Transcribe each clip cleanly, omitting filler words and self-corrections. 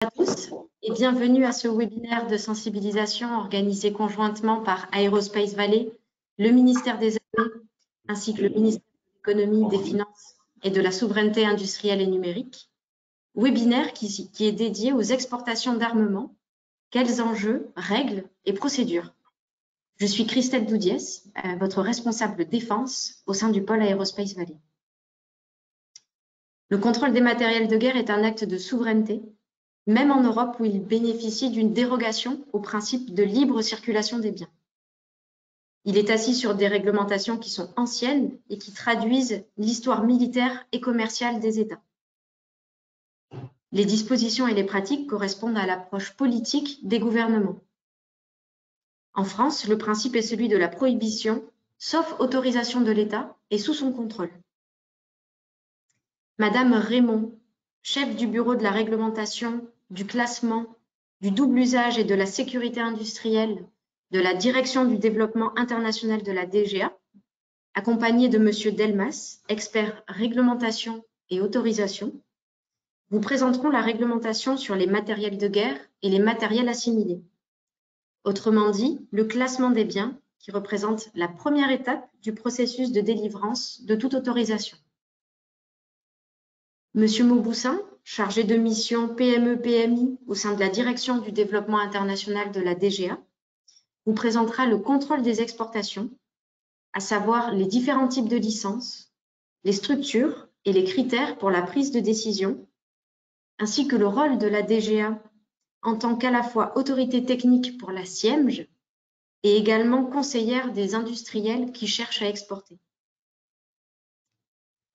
À tous et bienvenue à ce webinaire de sensibilisation organisé conjointement par Aerospace Valley, le ministère des Armées ainsi que le ministère de l'Économie, des Finances et de la Souveraineté industrielle et numérique. Webinaire qui est dédié aux exportations d'armement, quels enjeux, règles et procédures. Je suis Christelle Doudiès, votre responsable défense au sein du pôle Aerospace Valley. Le contrôle des matériels de guerre est un acte de souveraineté, même en Europe où il bénéficie d'une dérogation au principe de libre circulation des biens. Il est assis sur des réglementations qui sont anciennes et qui traduisent l'histoire militaire et commerciale des États. Les dispositions et les pratiques correspondent à l'approche politique des gouvernements. En France, le principe est celui de la prohibition, sauf autorisation de l'État et sous son contrôle. Madame Raymond, chef du bureau de la réglementation, du classement, du double usage et de la sécurité industrielle de la Direction du développement international de la DGA, accompagné de Monsieur Delmas, expert réglementation et autorisation, vous présenteront la réglementation sur les matériels de guerre et les matériels assimilés. Autrement dit, le classement des biens qui représente la première étape du processus de délivrance de toute autorisation. Monsieur Mauboussin, chargé de mission PME-PMI au sein de la Direction du développement international de la DGA, vous présentera le contrôle des exportations, à savoir les différents types de licences, les structures et les critères pour la prise de décision, ainsi que le rôle de la DGA en tant qu'à la fois autorité technique pour la SIEMG et également conseillère des industriels qui cherchent à exporter.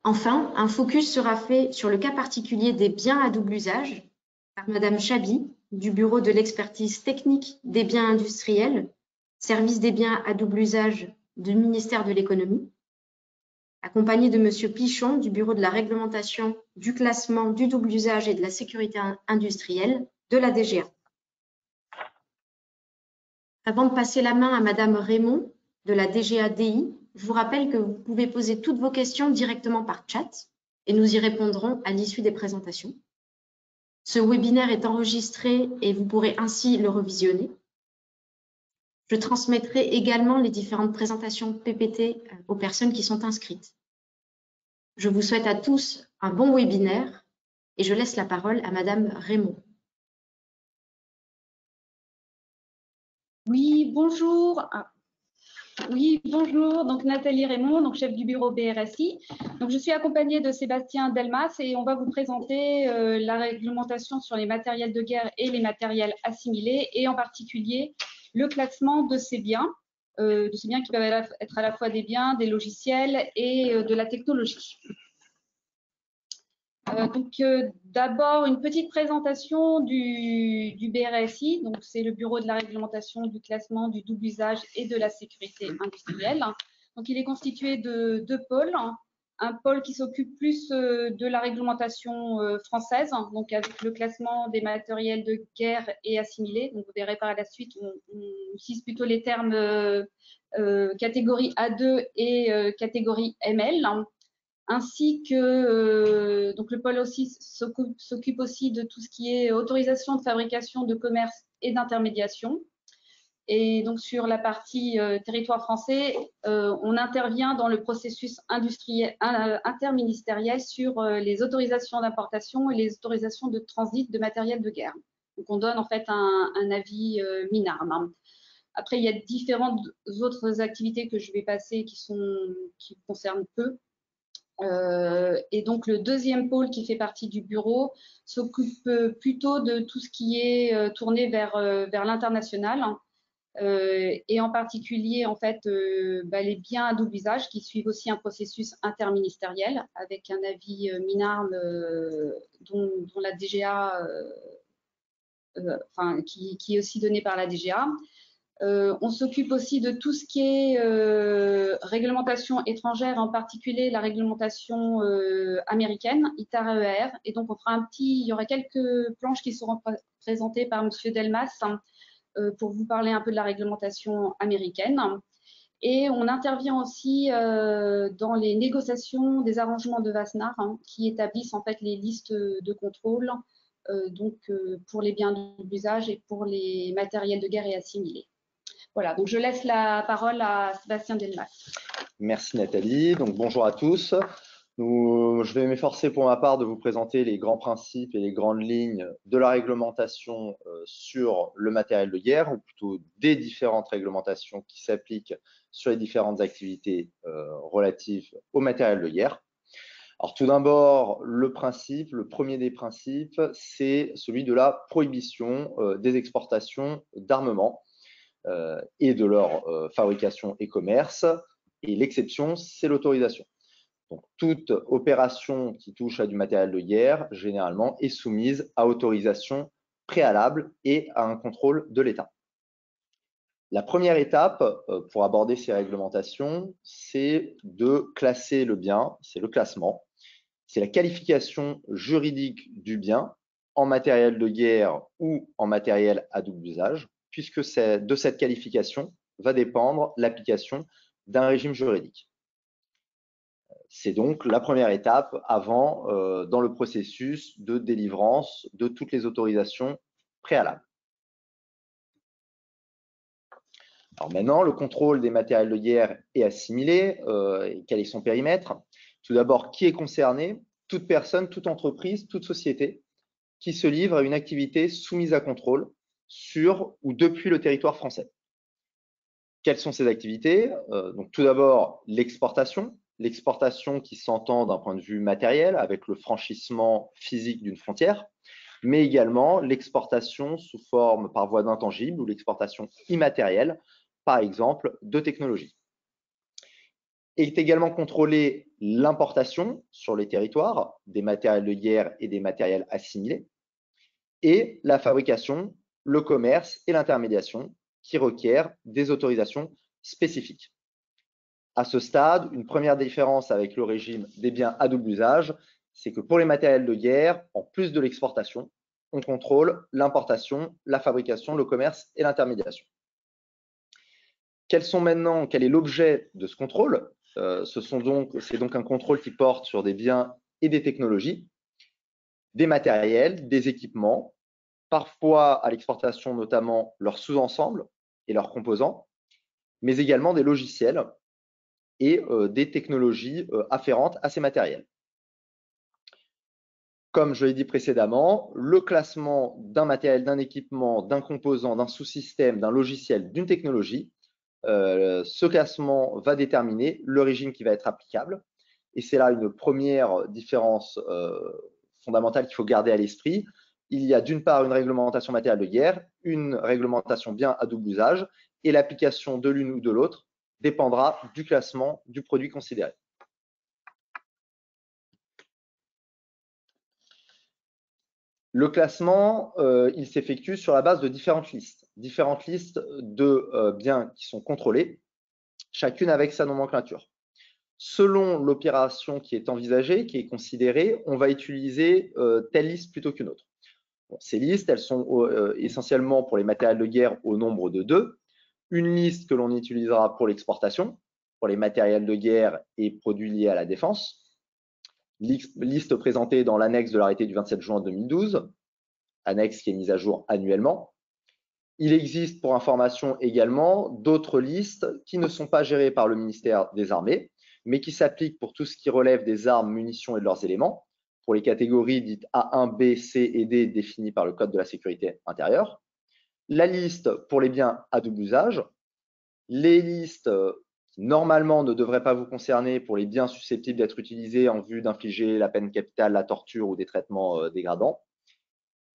Enfin, un focus sera fait sur le cas particulier des biens à double usage par Madame Chabi du Bureau de l'expertise technique des biens industriels, service des biens à double usage du ministère de l'Économie, accompagné de Monsieur Pichon du Bureau de la réglementation, du classement, du double usage et de la sécurité industrielle de la DGA. Avant de passer la main à Madame Raymond de la DGA-DI, je vous rappelle que vous pouvez poser toutes vos questions directement par chat et nous y répondrons à l'issue des présentations. Ce webinaire est enregistré et vous pourrez ainsi le revisionner. Je transmettrai également les différentes présentations PPT aux personnes qui sont inscrites. Je vous souhaite à tous un bon webinaire et je laisse la parole à Madame Raymond. Oui, bonjour. Oui, bonjour. Donc Nathalie Raymond, donc chef du bureau BRSI. Donc je suis accompagnée de Sébastien Delmas et on va vous présenter la réglementation sur les matériels de guerre et les matériels assimilés et en particulier le classement de ces biens qui peuvent être à la fois des biens, des logiciels et de la technologie. D'abord, une petite présentation du BRSI. Donc, c'est le Bureau de la réglementation, du classement, du double usage et de la sécurité industrielle. Donc, il est constitué de deux pôles. Un pôle qui s'occupe plus de la réglementation française, donc avec le classement des matériels de guerre et assimilés. Donc, vous verrez par la suite, on utilise plutôt les termes catégorie A2 et catégorie ML. Ainsi que donc le pôle aussi s'occupe aussi de tout ce qui est autorisation de fabrication, de commerce et d'intermédiation. Et donc sur la partie territoire français, on intervient dans le processus industriel interministériel sur les autorisations d'importation et les autorisations de transit de matériel de guerre. Donc on donne en fait un avis MINARM. Après, il y a différentes autres activités que je vais passer qui concernent peu. Et donc le deuxième pôle qui fait partie du bureau s'occupe plutôt de tout ce qui est tourné vers l'international et en particulier en fait les biens à double usage qui suivent aussi un processus interministériel avec un avis MINARM dont la DGA qui est aussi donné par la DGA. On s'occupe aussi de tout ce qui est réglementation étrangère, en particulier la réglementation américaine, ITAR-ER. Et donc, il y aura quelques planches qui seront présentées par Monsieur Delmas pour vous parler un peu de la réglementation américaine. Et on intervient aussi dans les négociations des arrangements de Wassenaar qui établissent en fait les listes de contrôle pour les biens d'usage et pour les matériels de guerre et assimilés. Voilà, donc je laisse la parole à Sébastien Delmas. Merci Nathalie. Donc bonjour à tous. Je vais m'efforcer pour ma part de vous présenter les grands principes et les grandes lignes de la réglementation sur le matériel de guerre, ou plutôt des différentes réglementations qui s'appliquent sur les différentes activités relatives au matériel de guerre. Alors tout d'abord, le premier des principes, c'est celui de la prohibition des exportations d'armements et de leur fabrication et commerce. Et l'exception, c'est l'autorisation. Donc, toute opération qui touche à du matériel de guerre, généralement, est soumise à autorisation préalable et à un contrôle de l'État. La première étape pour aborder ces réglementations, c'est de classer le bien, c'est le classement. C'est la qualification juridique du bien en matériel de guerre ou en matériel à double usage, puisque de cette qualification va dépendre l'application d'un régime juridique. C'est donc la première étape avant, dans le processus de délivrance de toutes les autorisations préalables. Alors maintenant, le contrôle des matériels de guerre est assimilé. Quel est son périmètre? Tout d'abord, qui est concerné? Toute personne, toute entreprise, toute société qui se livre à une activité soumise à contrôle sur ou depuis le territoire français. Quelles sont ces activités? Donc, tout d'abord, l'exportation. L'exportation qui s'entend d'un point de vue matériel avec le franchissement physique d'une frontière, mais également l'exportation sous forme par voie d'intangible ou l'exportation immatérielle, par exemple, de technologies. Est également contrôlée l'importation sur les territoires des matériels de guerre et des matériels assimilés, et la fabrication, le commerce et l'intermédiation qui requièrent des autorisations spécifiques. À ce stade, une première différence avec le régime des biens à double usage, c'est que pour les matériels de guerre, en plus de l'exportation, on contrôle l'importation, la fabrication, le commerce et l'intermédiation. Quel est l'objet de ce contrôle? C'est donc un contrôle qui porte sur des biens et des technologies, des matériels, des équipements, parfois à l'exportation notamment leurs sous-ensembles et leurs composants, mais également des logiciels et des technologies afférentes à ces matériels. Comme je l'ai dit précédemment, le classement d'un matériel, d'un équipement, d'un composant, d'un sous-système, d'un logiciel, d'une technologie, ce classement va déterminer le régime qui va être applicable. Et c'est là une première différence fondamentale qu'il faut garder à l'esprit. Il y a d'une part une réglementation matérielle de guerre, une réglementation bien à double usage, et l'application de l'une ou de l'autre dépendra du classement du produit considéré. Le classement, il s'effectue sur la base de différentes listes de biens qui sont contrôlés, chacune avec sa nomenclature. Selon l'opération qui est envisagée, qui est considérée, on va utiliser telle liste plutôt qu'une autre. Bon, ces listes, elles sont essentiellement pour les matériels de guerre au nombre de 2. Une liste que l'on utilisera pour l'exportation, pour les matériels de guerre et produits liés à la défense. Liste présentée dans l'annexe de l'arrêté du 27 juin 2012, annexe qui est mise à jour annuellement. Il existe pour information également d'autres listes qui ne sont pas gérées par le ministère des Armées, mais qui s'appliquent pour tout ce qui relève des armes, munitions et de leurs éléments, pour les catégories dites A1, B, C et D définies par le Code de la sécurité intérieure. La liste pour les biens à double usage, les listes qui normalement ne devraient pas vous concerner pour les biens susceptibles d'être utilisés en vue d'infliger la peine capitale, la torture ou des traitements dégradants.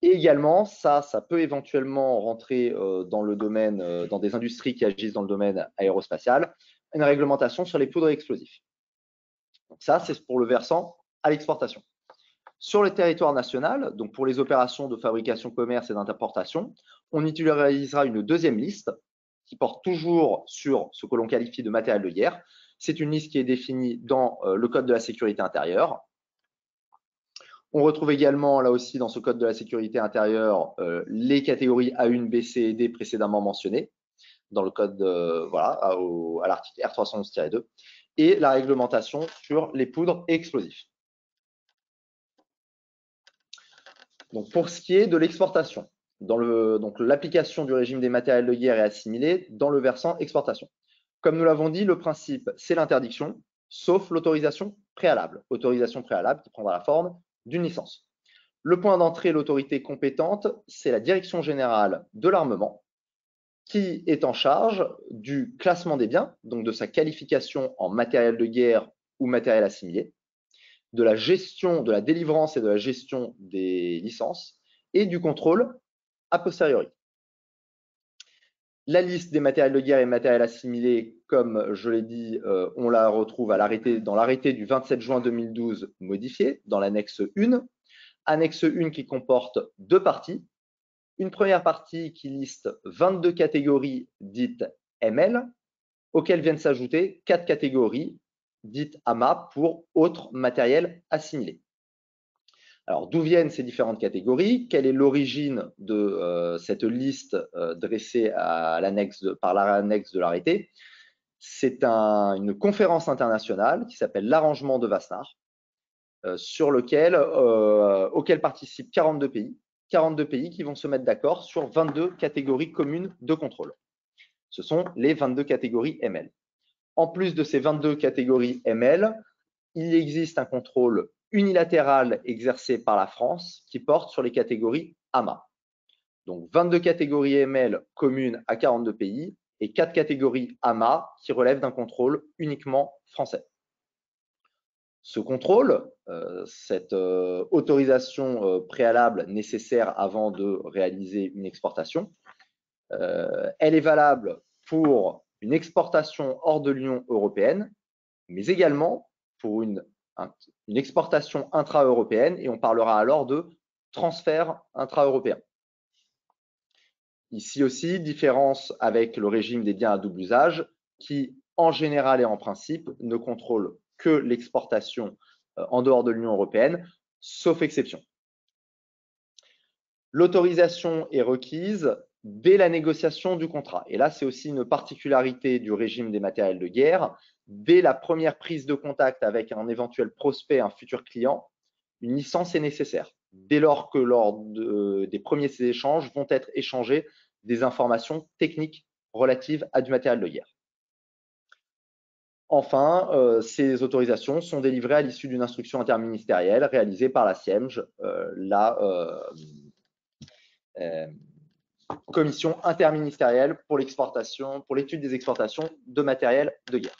Et également, ça peut éventuellement rentrer dans le domaine, dans des industries qui agissent dans le domaine aérospatial, une réglementation sur les poudres explosifs. Donc ça, c'est pour le versant à l'exportation. Sur le territoire national, donc pour les opérations de fabrication, commerce et d'importation, on utilisera une deuxième liste qui porte toujours sur ce que l'on qualifie de matériel de guerre. C'est une liste qui est définie dans le Code de la sécurité intérieure. On retrouve également, là aussi, dans ce Code de la sécurité intérieure, les catégories A1, B, C et D précédemment mentionnées, dans le code, à l'article R311-2, et la réglementation sur les poudres et explosifs. Donc, pour ce qui est de l'exportation, donc l'application du régime des matériels de guerre est assimilée dans le versant exportation. Comme nous l'avons dit, le principe, c'est l'interdiction, sauf l'autorisation préalable. Autorisation préalable qui prendra la forme d'une licence. Le point d'entrée, l'autorité compétente, c'est la Direction générale de l'armement, qui est en charge du classement des biens, donc de sa qualification en matériel de guerre ou matériel assimilé, de la gestion, de la délivrance et de la gestion des licences, et du contrôle a posteriori. La liste des matériels de guerre et matériels assimilés, comme je l'ai dit, on la retrouve dans l'arrêté du 27 juin 2012 modifié, dans l'annexe 1. Annexe 1 qui comporte 2 parties. Une première partie qui liste 22 catégories dites ML, auxquelles viennent s'ajouter 4 catégories dites AMA pour autres matériels assimilés. Alors, d'où viennent ces différentes catégories? Quelle est l'origine de cette liste dressée par l'annexe de l'arrêté? C'est une conférence internationale qui s'appelle l'arrangement de Wassenaar, auquel participent 42 pays. 42 pays qui vont se mettre d'accord sur 22 catégories communes de contrôle. Ce sont les 22 catégories ML. En plus de ces 22 catégories ML, il existe un contrôle unilatéral exercé par la France qui porte sur les catégories AMA. Donc 22 catégories ML communes à 42 pays et 4 catégories AMA qui relèvent d'un contrôle uniquement français. Ce contrôle, cette autorisation préalable nécessaire avant de réaliser une exportation, elle est valable pour une exportation hors de l'Union européenne, mais également pour une exportation intra-européenne, et on parlera alors de transfert intra-européen. Ici aussi, différence avec le régime des biens à double usage, qui en général et en principe ne contrôle que l'exportation en dehors de l'Union européenne, sauf exception. L'autorisation est requise dès la négociation du contrat. Et là, c'est aussi une particularité du régime des matériels de guerre. Dès la première prise de contact avec un éventuel prospect, un futur client, une licence est nécessaire. Dès lors que lors des premiers échanges vont être échangées des informations techniques relatives à du matériel de guerre. Enfin, ces autorisations sont délivrées à l'issue d'une instruction interministérielle réalisée par la CIEMJ, la commission interministérielle pour l'étude des exportations de matériel de guerre.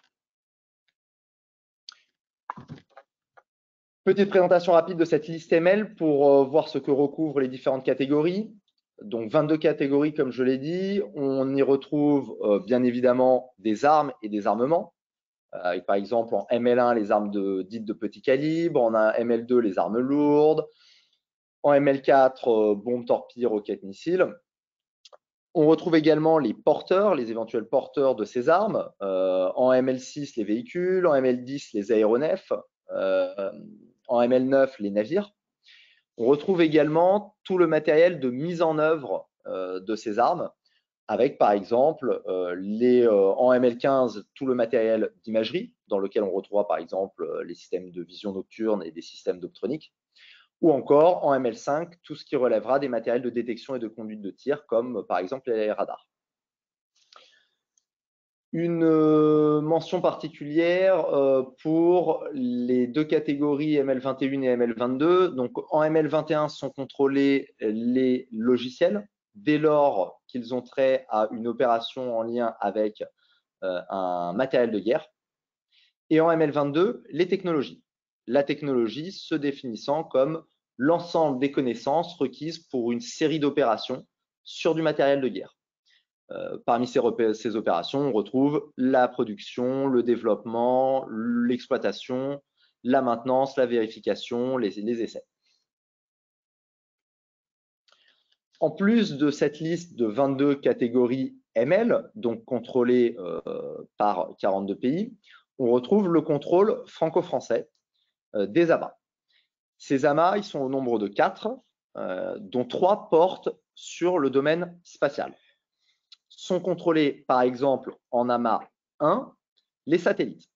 Petite présentation rapide de cette liste ML pour voir ce que recouvrent les différentes catégories. Donc 22 catégories, comme je l'ai dit. On y retrouve bien évidemment des armes et des armements. Avec par exemple en ML1 les armes dites de petit calibre, en ML2 les armes lourdes, en ML4 bombes, torpilles, roquettes, missiles. On retrouve également les porteurs, les éventuels porteurs de ces armes, en ML6 les véhicules, en ML10 les aéronefs, en ML9 les navires. On retrouve également tout le matériel de mise en œuvre de ces armes, avec par exemple en ML15 tout le matériel d'imagerie, dans lequel on retrouvera par exemple les systèmes de vision nocturne et des systèmes d'optronique, ou encore en ML5 tout ce qui relèvera des matériels de détection et de conduite de tir, comme par exemple les radars. Une mention particulière pour les deux catégories ML21 et ML22. Donc en ML21 sont contrôlés les logiciels dès lors qu'ils ont trait à une opération en lien avec un matériel de guerre. Et en ML22, les technologies. La technologie se définissant comme l'ensemble des connaissances requises pour une série d'opérations sur du matériel de guerre. Parmi ces opérations, on retrouve la production, le développement, l'exploitation, la maintenance, la vérification, les essais. En plus de cette liste de 22 catégories ML, donc contrôlées par 42 pays, on retrouve le contrôle franco-français des AMA. Ces AMA, ils sont au nombre de 4, dont 3 portent sur le domaine spatial. Sont contrôlés, par exemple, en AMA 1, les satellites.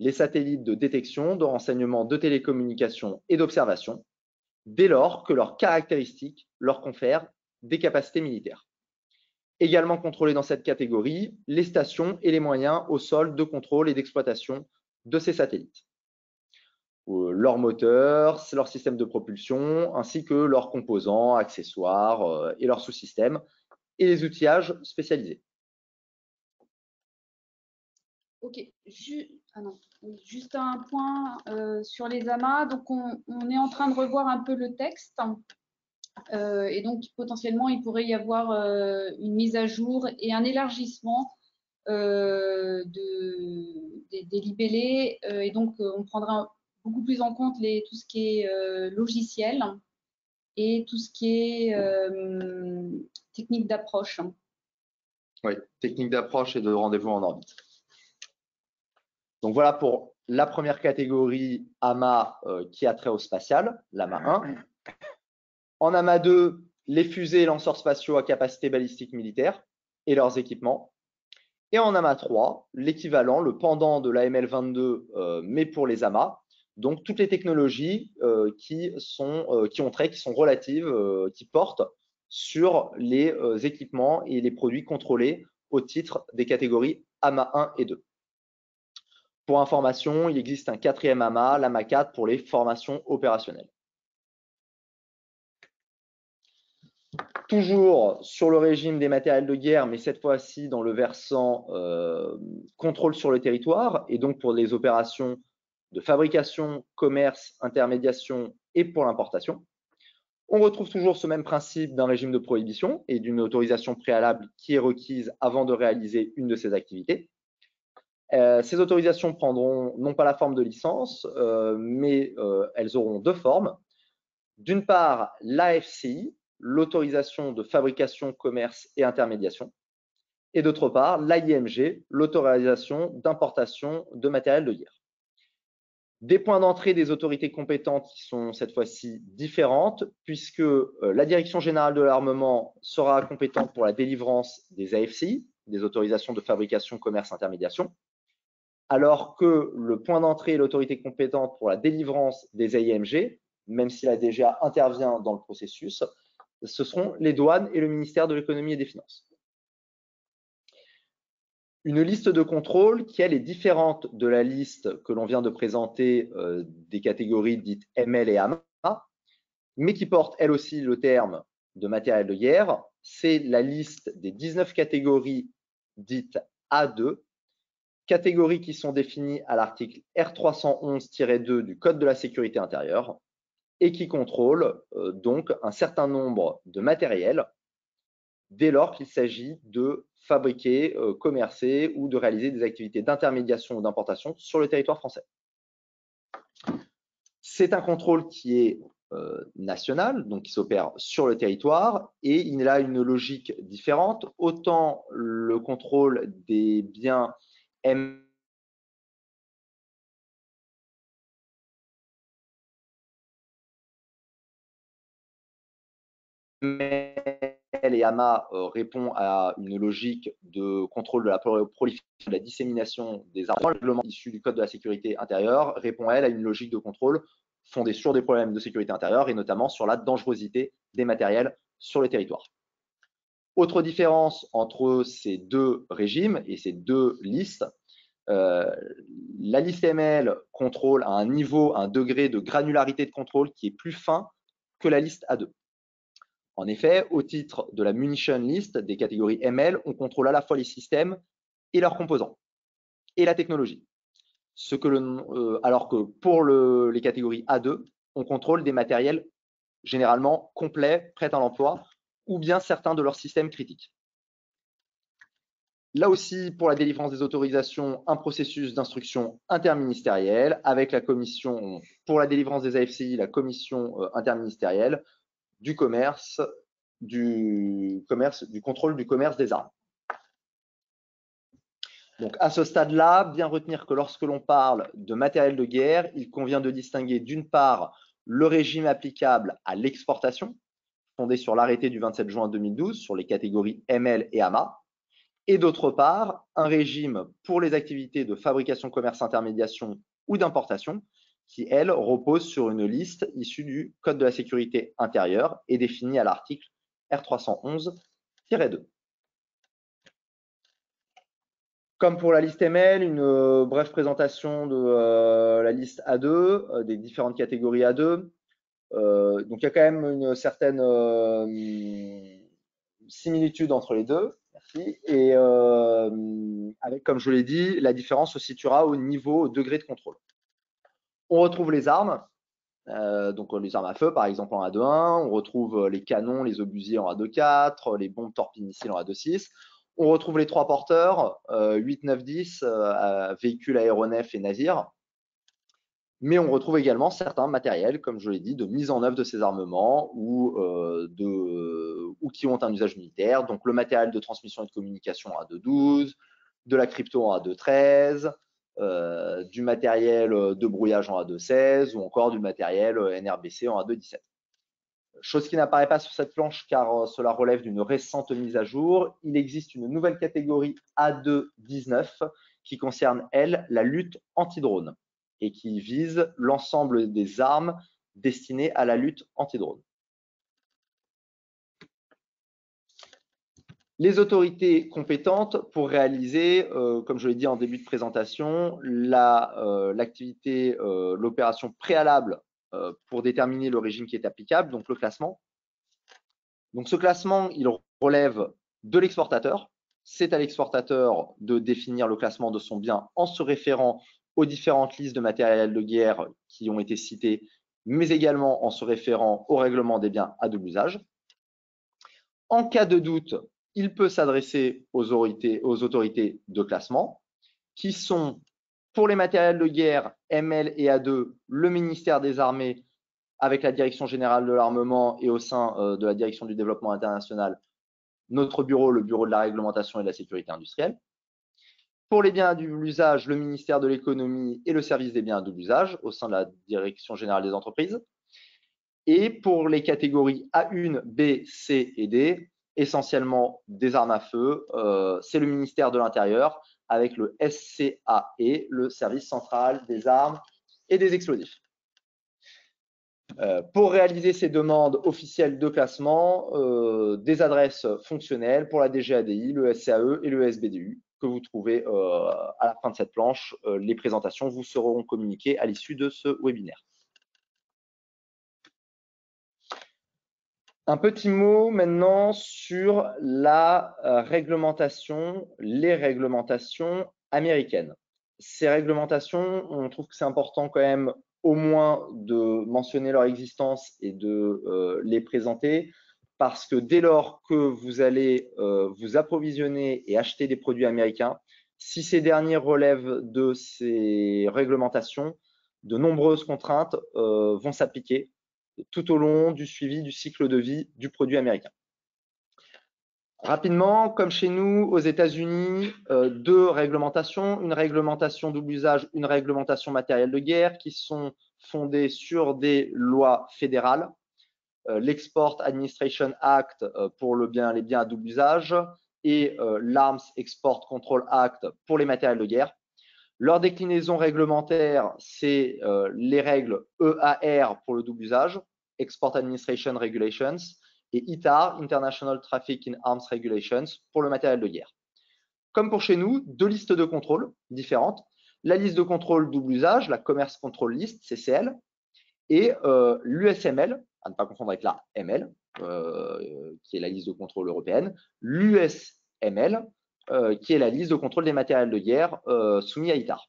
Les satellites de détection, de renseignement, de télécommunication et d'observation. dès lors que leurs caractéristiques leur confèrent des capacités militaires. Également contrôlés dans cette catégorie, les stations et les moyens au sol de contrôle et d'exploitation de ces satellites. Leurs moteurs, leur système de propulsion, ainsi que leurs composants, accessoires et leurs sous-systèmes, et les outillages spécialisés. Ok, juste un point sur les amas. Donc, on est en train de revoir un peu le texte. Et donc, potentiellement, il pourrait y avoir une mise à jour et un élargissement des libellés. Et donc, on prendra beaucoup plus en compte tout ce qui est logiciel et tout ce qui est technique d'approche. Oui, technique d'approche et de rendez-vous en orbite. Donc voilà pour la première catégorie AMA qui a trait au spatial, l'AMA 1. En AMA 2, les fusées et lanceurs spatiaux à capacité balistique militaire et leurs équipements. Et en AMA 3, l'équivalent, le pendant de l'AML 22, mais pour les AMA. Donc toutes les technologies qui ont trait, qui sont relatives, qui portent sur les équipements et les produits contrôlés au titre des catégories AMA 1 et 2. Pour information, il existe un 4e AMA, l'AMA 4, pour les formations opérationnelles. Toujours sur le régime des matériels de guerre, mais cette fois-ci dans le versant contrôle sur le territoire, et donc pour les opérations de fabrication, commerce, intermédiation et pour l'importation. On retrouve toujours ce même principe d'un régime de prohibition et d'une autorisation préalable qui est requise avant de réaliser une de ces activités. Ces autorisations prendront non pas la forme de licence, mais elles auront deux formes. D'une part, l'AFCI, l'autorisation de fabrication, commerce et intermédiation, et d'autre part, l'AIMG, l'autorisation d'importation de matériel de guerre. Des points d'entrée des autorités compétentes qui sont cette fois-ci différentes, puisque la Direction générale de l'armement sera compétente pour la délivrance des AFCI, des autorisations de fabrication, commerce, intermédiation, alors que le point d'entrée est l'autorité compétente pour la délivrance des AIMG, même si la DGA intervient dans le processus, ce seront les douanes et le ministère de l'économie et des finances. Une liste de contrôle qui, elle, est différente de la liste que l'on vient de présenter des catégories dites ML et AMA, mais qui porte, elle aussi, le terme de matériel de guerre. C'est la liste des 19 catégories dites A2, catégories qui sont définies à l'article R311-2 du Code de la sécurité intérieure et qui contrôlent donc un certain nombre de matériels dès lors qu'il s'agit de fabriquer, commercer ou de réaliser des activités d'intermédiation ou d'importation sur le territoire français. C'est un contrôle qui est national, donc qui s'opère sur le territoire, et il a une logique différente. Autant le contrôle des biens et AMA répond à une logique de contrôle de la prolifération, de la dissémination des armes. Le règlement issu du Code de la sécurité intérieure répond, elle, à une logique de contrôle fondée sur des problèmes de sécurité intérieure et notamment sur la dangerosité des matériels sur le territoire. Autre différence entre ces deux régimes et ces deux listes, la liste ML contrôle à un niveau, un degré de granularité de contrôle qui est plus fin que la liste A2. En effet, au titre de la munition list des catégories ML, on contrôle à la fois les systèmes et leurs composants et la technologie. Alors que pour les catégories A2, on contrôle des matériels généralement complets, prêts à l'emploi, ou bien certains de leurs systèmes critiques. Là aussi, pour la délivrance des autorisations, un processus d'instruction interministérielle avec la commission, pour la délivrance des AFCI, la commission interministérielle du commerce, du contrôle du commerce des armes. Donc à ce stade-là, bien retenir que lorsque l'on parle de matériel de guerre, il convient de distinguer d'une part le régime applicable à l'exportation, fondé sur l'arrêté du 27 juin 2012 sur les catégories ML et AMA, et d'autre part un régime pour les activités de fabrication, commerce, intermédiation ou d'importation qui, elle, repose sur une liste issue du Code de la sécurité intérieure et définie à l'article R311-2. Comme pour la liste ML, une brève présentation de la liste A2, des différentes catégories A2. Donc, il y a quand même une certaine similitude entre les deux. Merci. Et avec, comme je l'ai dit, la différence se situera au niveau, au degré de contrôle. On retrouve les armes, donc les armes à feu, par exemple, en A2.1. On retrouve les canons, les obusiers en A2.4, les bombes torpilles-missiles en A2.6. On retrouve les trois porteurs, 8, 9, 10, véhicules, aéronefs et navires. Mais on retrouve également certains matériels, comme je l'ai dit, de mise en œuvre de ces armements ou qui ont un usage militaire. Donc le matériel de transmission et de communication en A2.12, de la crypto en A2.13, du matériel de brouillage en A2.16 ou encore du matériel NRBC en A2.17. Chose qui n'apparaît pas sur cette planche car cela relève d'une récente mise à jour. Il existe une nouvelle catégorie A2.19 qui concerne, elle, la lutte anti-drone et qui vise l'ensemble des armes destinées à la lutte anti-drone. Les autorités compétentes pour réaliser, comme je l'ai dit en début de présentation, l'activité, l'opération préalable pour déterminer le régime qui est applicable, donc le classement. Donc ce classement, il relève de l'exportateur. C'est à l'exportateur de définir le classement de son bien en se référant aux différentes listes de matériel de guerre qui ont été citées, mais également en se référant au règlement des biens à double usage. En cas de doute, il peut s'adresser aux autorités de classement, qui sont, pour les matériels de guerre ML et A2, le ministère des Armées, avec la Direction générale de l'armement et au sein de la Direction du développement international, notre bureau, le bureau de la réglementation et de la sécurité industrielle. Pour les biens à double usage, le ministère de l'économie et le service des biens à double usage au sein de la Direction générale des entreprises. Et pour les catégories A1, B, C et D, essentiellement des armes à feu, c'est le ministère de l'Intérieur avec le SCAE, le service central des armes et des explosifs. Pour réaliser ces demandes officielles de classement, des adresses fonctionnelles pour la DGADI, le SCAE et le SBDU que vous trouvez à la fin de cette planche. Les présentations vous seront communiquées à l'issue de ce webinaire. Un petit mot maintenant sur la réglementation, les réglementations américaines. Ces réglementations, on trouve que c'est important quand même au moins de mentionner leur existence et de les présenter parce que dès lors que vous allez vous approvisionner et acheter des produits américains, si ces derniers relèvent de ces réglementations, de nombreuses contraintes vont s'appliquer tout au long du suivi du cycle de vie du produit américain. Rapidement, comme chez nous, aux États-Unis, deux réglementations, une réglementation double usage, une réglementation matériel de guerre qui sont fondées sur des lois fédérales, l'Export Administration Act pour les biens à double usage et l'Arms Export Control Act pour les matériels de guerre. Leur déclinaison réglementaire, c'est les règles EAR pour le double usage, Export Administration Regulations, et ITAR, International Traffic in Arms Regulations, pour le matériel de guerre. Comme pour chez nous, deux listes de contrôle différentes. La liste de contrôle double usage, la Commerce Control List, CCL, et l'USML, à ne pas confondre avec la ML, qui est la liste de contrôle européenne, l'USML, qui est la liste de contrôle des matériels de guerre soumis à ITAR.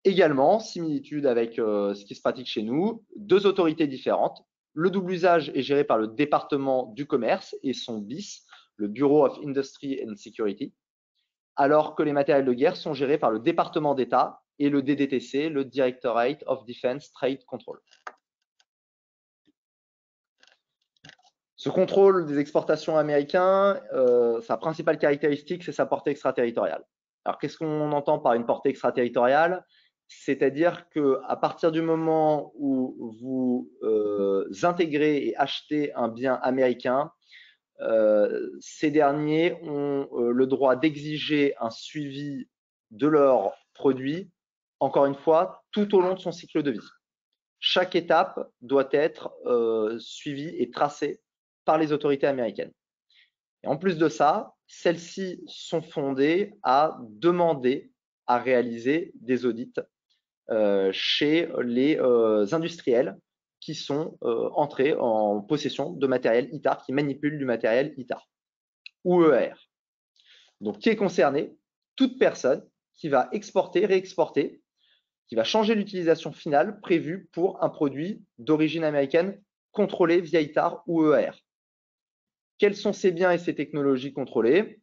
Également, similitude avec ce qui se pratique chez nous, deux autorités différentes. Le double usage est géré par le département du commerce et son BIS, le Bureau of Industry and Security, alors que les matériels de guerre sont gérés par le département d'État et le DDTC, le Directorate of Defense Trade Control. Ce contrôle des exportations américaines, sa principale caractéristique, c'est sa portée extraterritoriale. Alors, qu'est-ce qu'on entend par une portée extraterritoriale? C'est-à-dire qu'à partir du moment où vous intégrez et achetez un bien américain, ces derniers ont le droit d'exiger un suivi de leurs produits, encore une fois, tout au long de son cycle de vie. chaque étape doit être suivie et tracée par les autorités américaines. Et en plus de ça, celles-ci sont fondées à demander à réaliser des audits chez les industriels qui sont entrés en possession de matériel ITAR, qui manipulent du matériel ITAR ou EAR. Donc, qui est concerné? Toute personne qui va exporter, réexporter, qui va changer l'utilisation finale prévue pour un produit d'origine américaine contrôlé via ITAR ou EAR. Quels sont ces biens et ces technologies contrôlées?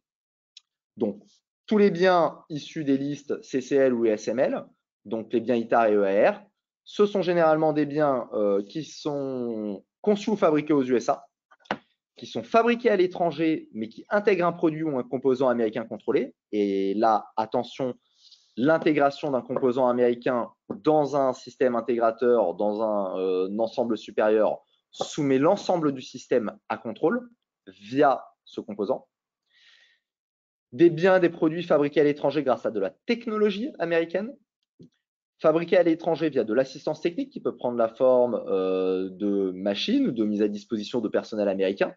Donc, tous les biens issus des listes CCL ou SML, donc les biens ITAR et EAR, ce sont généralement des biens qui sont conçus ou fabriqués aux USA, qui sont fabriqués à l'étranger, mais qui intègrent un produit ou un composant américain contrôlé. Et là, attention, l'intégration d'un composant américain dans un système intégrateur, dans un ensemble supérieur, soumet l'ensemble du système à contrôle via ce composant. Des biens, des produits fabriqués à l'étranger grâce à de la technologie américaine, fabriqués à l'étranger via de l'assistance technique qui peut prendre la forme de machines ou de mise à disposition de personnel américain,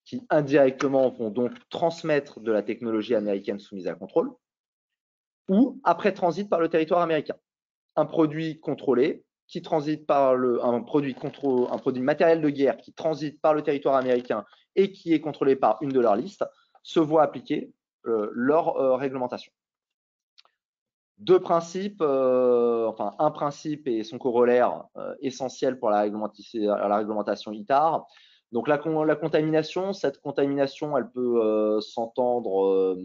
qui indirectement vont donc transmettre de la technologie américaine soumise à contrôle, ou après transit par le territoire américain. Un produit contrôlé qui transite par un produit matériel de guerre qui transite par le territoire américain et qui est contrôlé par une de leurs listes, se voit appliquer leur réglementation. Deux principes, enfin un principe et son corollaire essentiel pour la réglementation ITAR. Donc la contamination, cette contamination, elle peut s'entendre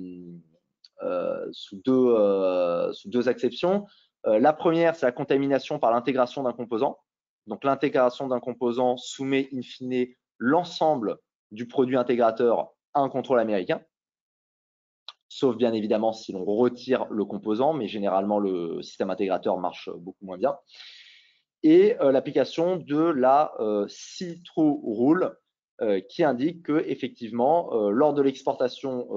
sous deux acceptions. La première, c'est la contamination par l'intégration d'un composant. Donc l'intégration d'un composant soumet in fine l'ensemble du produit intégrateur à un contrôle américain, sauf bien évidemment si l'on retire le composant, mais généralement le système intégrateur marche beaucoup moins bien. Et l'application de la see-through rule, qui indique que effectivement, lors de l'exportation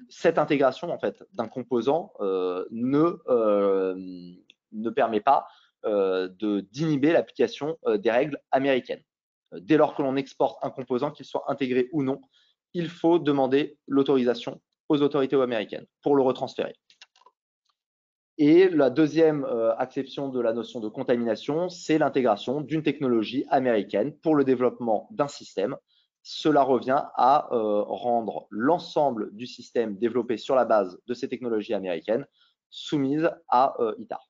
cette intégration en fait d'un composant ne permet pas d'inhiber l'application des règles américaines. Dès lors que l'on exporte un composant, qu'il soit intégré ou non, il faut demander l'autorisation aux autorités américaines pour le retransférer. Et la deuxième acception de la notion de contamination, c'est l'intégration d'une technologie américaine pour le développement d'un système. Cela revient à rendre l'ensemble du système développé sur la base de ces technologies américaines soumise à ITAR.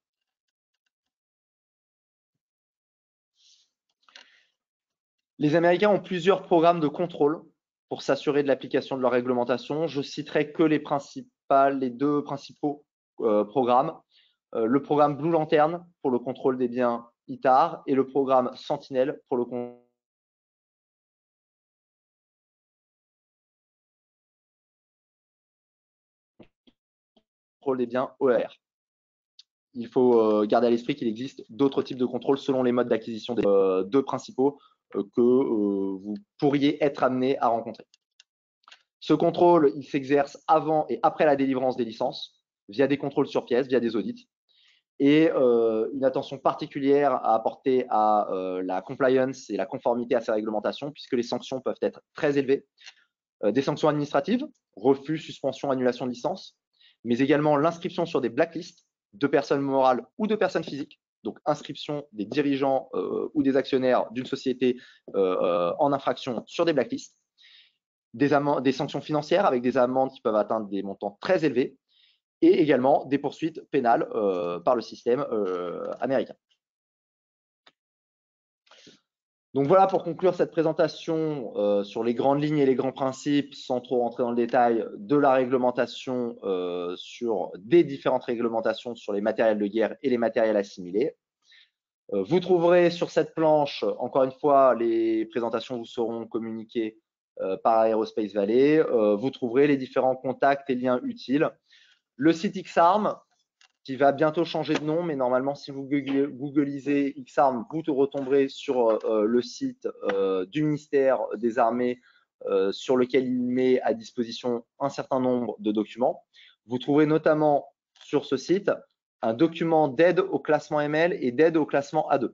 Les Américains ont plusieurs programmes de contrôle pour s'assurer de l'application de leur réglementation. Je citerai que les deux principaux programmes. Le programme Blue Lantern pour le contrôle des biens ITAR et le programme Sentinel pour le contrôle des biens OER. Il faut garder à l'esprit qu'il existe d'autres types de contrôles selon les modes d'acquisition des deux principaux que vous pourriez être amené à rencontrer. Ce contrôle, il s'exerce avant et après la délivrance des licences via des contrôles sur pièces, via des audits. Et une attention particulière à apporter à la compliance et la conformité à ces réglementations, puisque les sanctions peuvent être très élevées. Des sanctions administratives, refus, suspension, annulation de licence, mais également l'inscription sur des blacklists de personnes morales ou de personnes physiques, donc inscription des dirigeants ou des actionnaires d'une société en infraction sur des blacklists, des sanctions financières avec des amendes qui peuvent atteindre des montants très élevés, et également des poursuites pénales par le système américain. Donc voilà pour conclure cette présentation sur les grandes lignes et les grands principes, sans trop rentrer dans le détail, de la réglementation sur des différentes réglementations sur les matériels de guerre et les matériels assimilés. Vous trouverez sur cette planche, encore une fois, les présentations vous seront communiquées par Aerospace Valley. Vous trouverez les différents contacts et liens utiles. Le site XARM, qui va bientôt changer de nom, mais normalement, si vous googlisez XARM, vous retomberez sur le site du ministère des Armées sur lequel il met à disposition un certain nombre de documents. Vous trouverez notamment sur ce site un document d'aide au classement ML et d'aide au classement A2.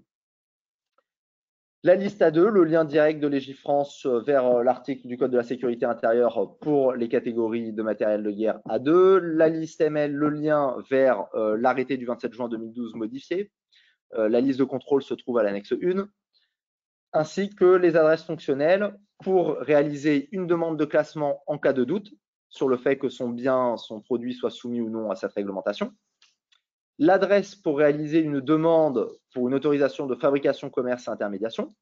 La liste A2, le lien direct de Légifrance vers l'article du Code de la sécurité intérieure pour les catégories de matériel de guerre A2. La liste ML, le lien vers l'arrêté du 27 juin 2012 modifié. La liste de contrôle se trouve à l'annexe 1, ainsi que les adresses fonctionnelles pour réaliser une demande de classement en cas de doute sur le fait que son bien, son produit soit soumis ou non à cette réglementation. L'adresse pour réaliser une demande pour une autorisation de fabrication, commerce et intermédiation.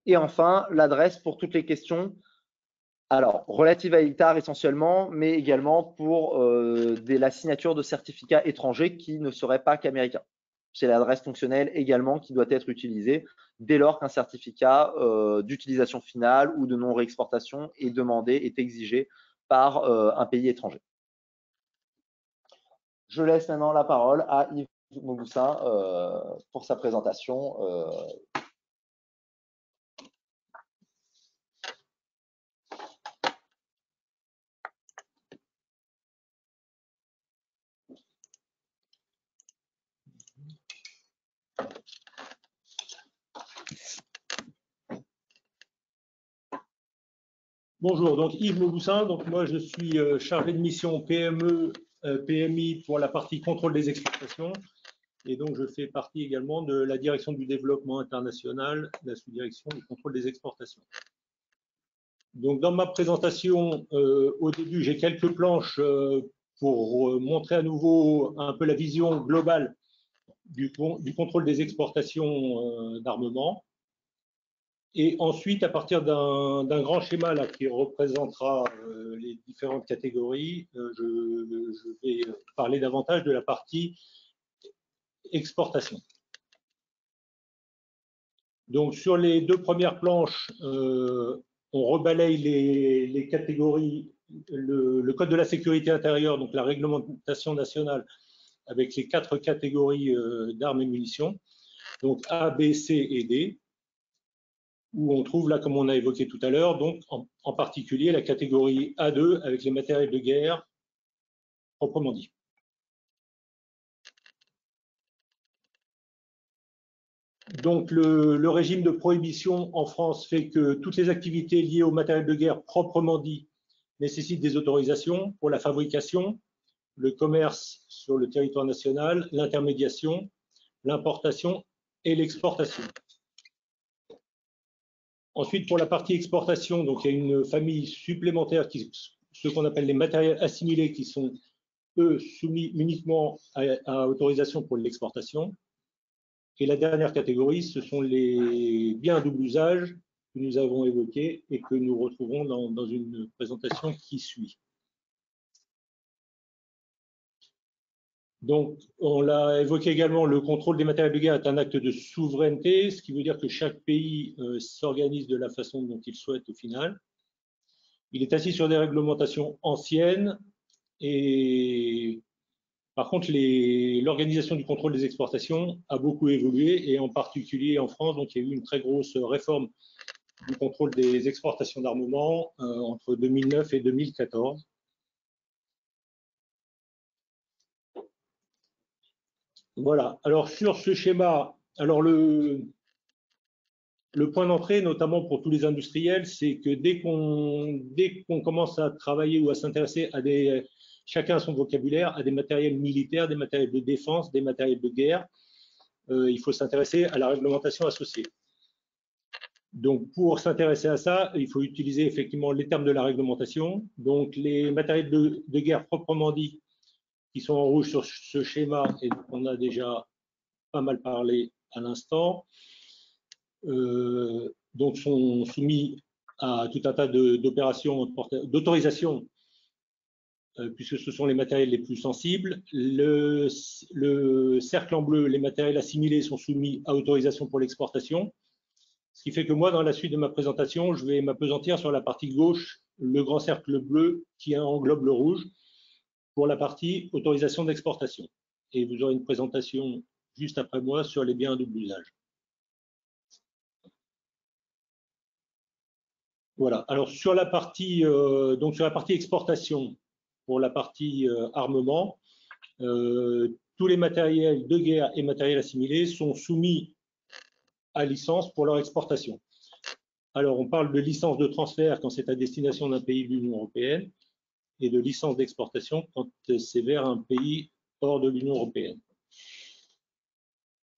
Et enfin, l'adresse pour toutes les questions, alors relatives à l'ITAR essentiellement, mais également pour la signature de certificats étrangers qui ne seraient pas qu'américains. C'est l'adresse fonctionnelle également qui doit être utilisée dès lors qu'un certificat d'utilisation finale ou de non-réexportation est demandé, est exigé par un pays étranger. Je laisse maintenant la parole à Yves Mauboussin pour sa présentation. Bonjour, donc Yves Mauboussin, donc moi je suis chargé de mission PME, PMI pour la partie contrôle des exportations et donc je fais partie également de la direction du développement international, la sous-direction du contrôle des exportations. Donc dans ma présentation, au début j'ai quelques planches pour montrer à nouveau un peu la vision globale du contrôle des exportations d'armement. Et ensuite, à partir d'un grand schéma là, qui représentera les différentes catégories, je vais parler davantage de la partie exportation. Donc, sur les deux premières planches, on rebalaye les catégories, le Code de la sécurité intérieure, donc la réglementation nationale, avec les 4 catégories d'armes et munitions, donc A, B, C et D, où on trouve là, comme on a évoqué tout à l'heure, donc en particulier la catégorie A2 avec les matériels de guerre proprement dit. Donc le régime de prohibition en France fait que toutes les activités liées au matériel de guerre proprement dit nécessitent des autorisations pour la fabrication, le commerce sur le territoire national, l'intermédiation, l'importation et l'exportation. Ensuite, pour la partie exportation, donc il y a une famille supplémentaire, ce qu'on appelle les matériels assimilés, qui sont, eux, soumis uniquement à autorisation pour l'exportation. Et la dernière catégorie, ce sont les biens à double usage que nous avons évoqués et que nous retrouvons dans une présentation qui suit. Donc, on l'a évoqué également, le contrôle des matériels de guerre est un acte de souveraineté, ce qui veut dire que chaque pays s'organise de la façon dont il souhaite au final. Il est assis sur des réglementations anciennes et par contre, l'organisation du contrôle des exportations a beaucoup évolué et en particulier en France, donc il y a eu une très grosse réforme du contrôle des exportations d'armement entre 2009 et 2014. Voilà, alors sur ce schéma, alors le point d'entrée, notamment pour tous les industriels, c'est que dès qu'on commence à travailler ou à s'intéresser à chacun a son vocabulaire, à des matériels militaires, des matériels de défense, des matériels de guerre, il faut s'intéresser à la réglementation associée. Donc pour s'intéresser à ça, il faut utiliser effectivement les termes de la réglementation. Donc les matériels de guerre proprement dit, qui sont en rouge sur ce schéma et dont on a déjà pas mal parlé à l'instant, donc sont soumis à tout un tas d'opérations, d'autorisation, puisque ce sont les matériels les plus sensibles. Le cercle en bleu, les matériels assimilés sont soumis à autorisation pour l'exportation. Ce qui fait que moi, dans la suite de ma présentation, je vais m'appesantir sur la partie gauche, le grand cercle bleu qui englobe le rouge, pour la partie autorisation d'exportation. Et vous aurez une présentation juste après moi sur les biens à double usage. Voilà. Alors sur la partie exportation, pour la partie armement, tous les matériels de guerre et matériels assimilés sont soumis à licence pour leur exportation. Alors, on parle de licence de transfert quand c'est à destination d'un pays de l'Union européenne et de licence d'exportation quand c'est vers un pays hors de l'Union européenne.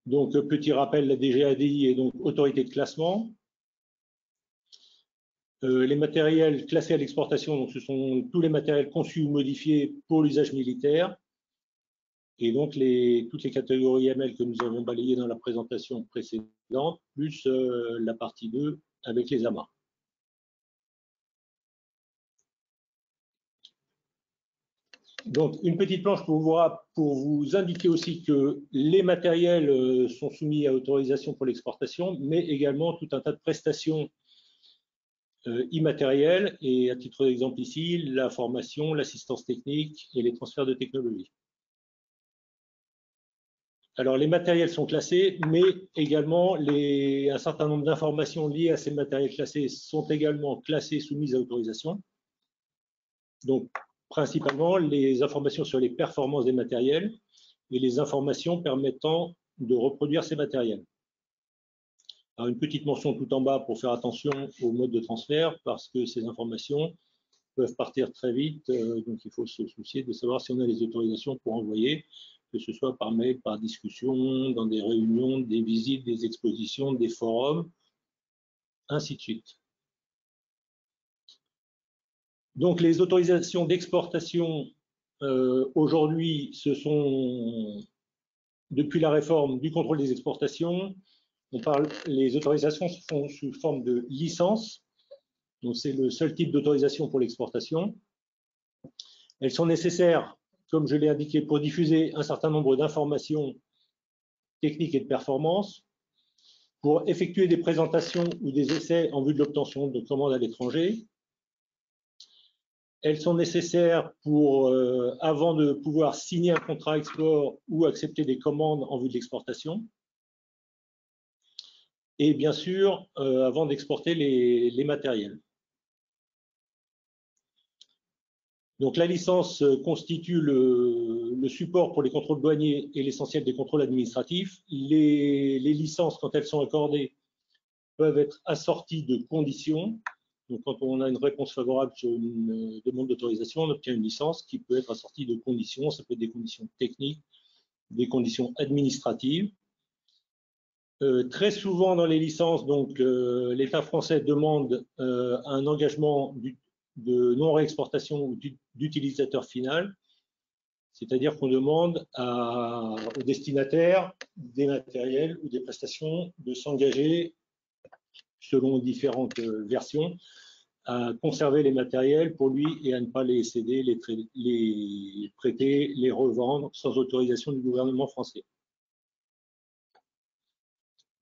Donc, petit rappel, la DGADI est donc autorité de classement. Les matériels classés à l'exportation, donc ce sont tous les matériels conçus ou modifiés pour l'usage militaire. Et donc, toutes les catégories ML que nous avons balayées dans la présentation précédente, plus la partie 2 avec les amas. Donc, une petite planche pour vous indiquer aussi que les matériels sont soumis à autorisation pour l'exportation, mais également tout un tas de prestations immatérielles. Et à titre d'exemple ici, la formation, l'assistance technique et les transferts de technologie. Alors, les matériels sont classés, mais également un certain nombre d'informations liées à ces matériels classés sont également classées, soumises à autorisation. Donc, principalement les informations sur les performances des matériels et les informations permettant de reproduire ces matériels. Alors, une petite mention tout en bas pour faire attention au mode de transfert parce que ces informations peuvent partir très vite, donc il faut se soucier de savoir si on a les autorisations pour envoyer, que ce soit par mail, par discussion, dans des réunions, des visites, des expositions, des forums, ainsi de suite. Donc les autorisations d'exportation aujourd'hui, ce sont, depuis la réforme du contrôle des exportations, les autorisations se font sous forme de licence. Donc c'est le seul type d'autorisation pour l'exportation. Elles sont nécessaires, comme je l'ai indiqué, pour diffuser un certain nombre d'informations techniques et de performance, pour effectuer des présentations ou des essais en vue de l'obtention de commandes à l'étranger. Elles sont nécessaires avant de pouvoir signer un contrat export ou accepter des commandes en vue de l'exportation. Et bien sûr, avant d'exporter les matériels. Donc la licence constitue le support pour les contrôles douaniers et l'essentiel des contrôles administratifs. Les licences, quand elles sont accordées, peuvent être assorties de conditions. Donc, quand on a une réponse favorable sur une demande d'autorisation, on obtient une licence qui peut être assortie de conditions. Ça peut être des conditions techniques, des conditions administratives. Très souvent dans les licences, donc l'État français demande un engagement de non-réexportation ou d'utilisateur final, c'est-à-dire qu'on demande aux destinataires des matériels ou des prestations de s'engager, selon différentes versions, à conserver les matériels pour lui et à ne pas les céder, les prêter, les revendre sans autorisation du gouvernement français.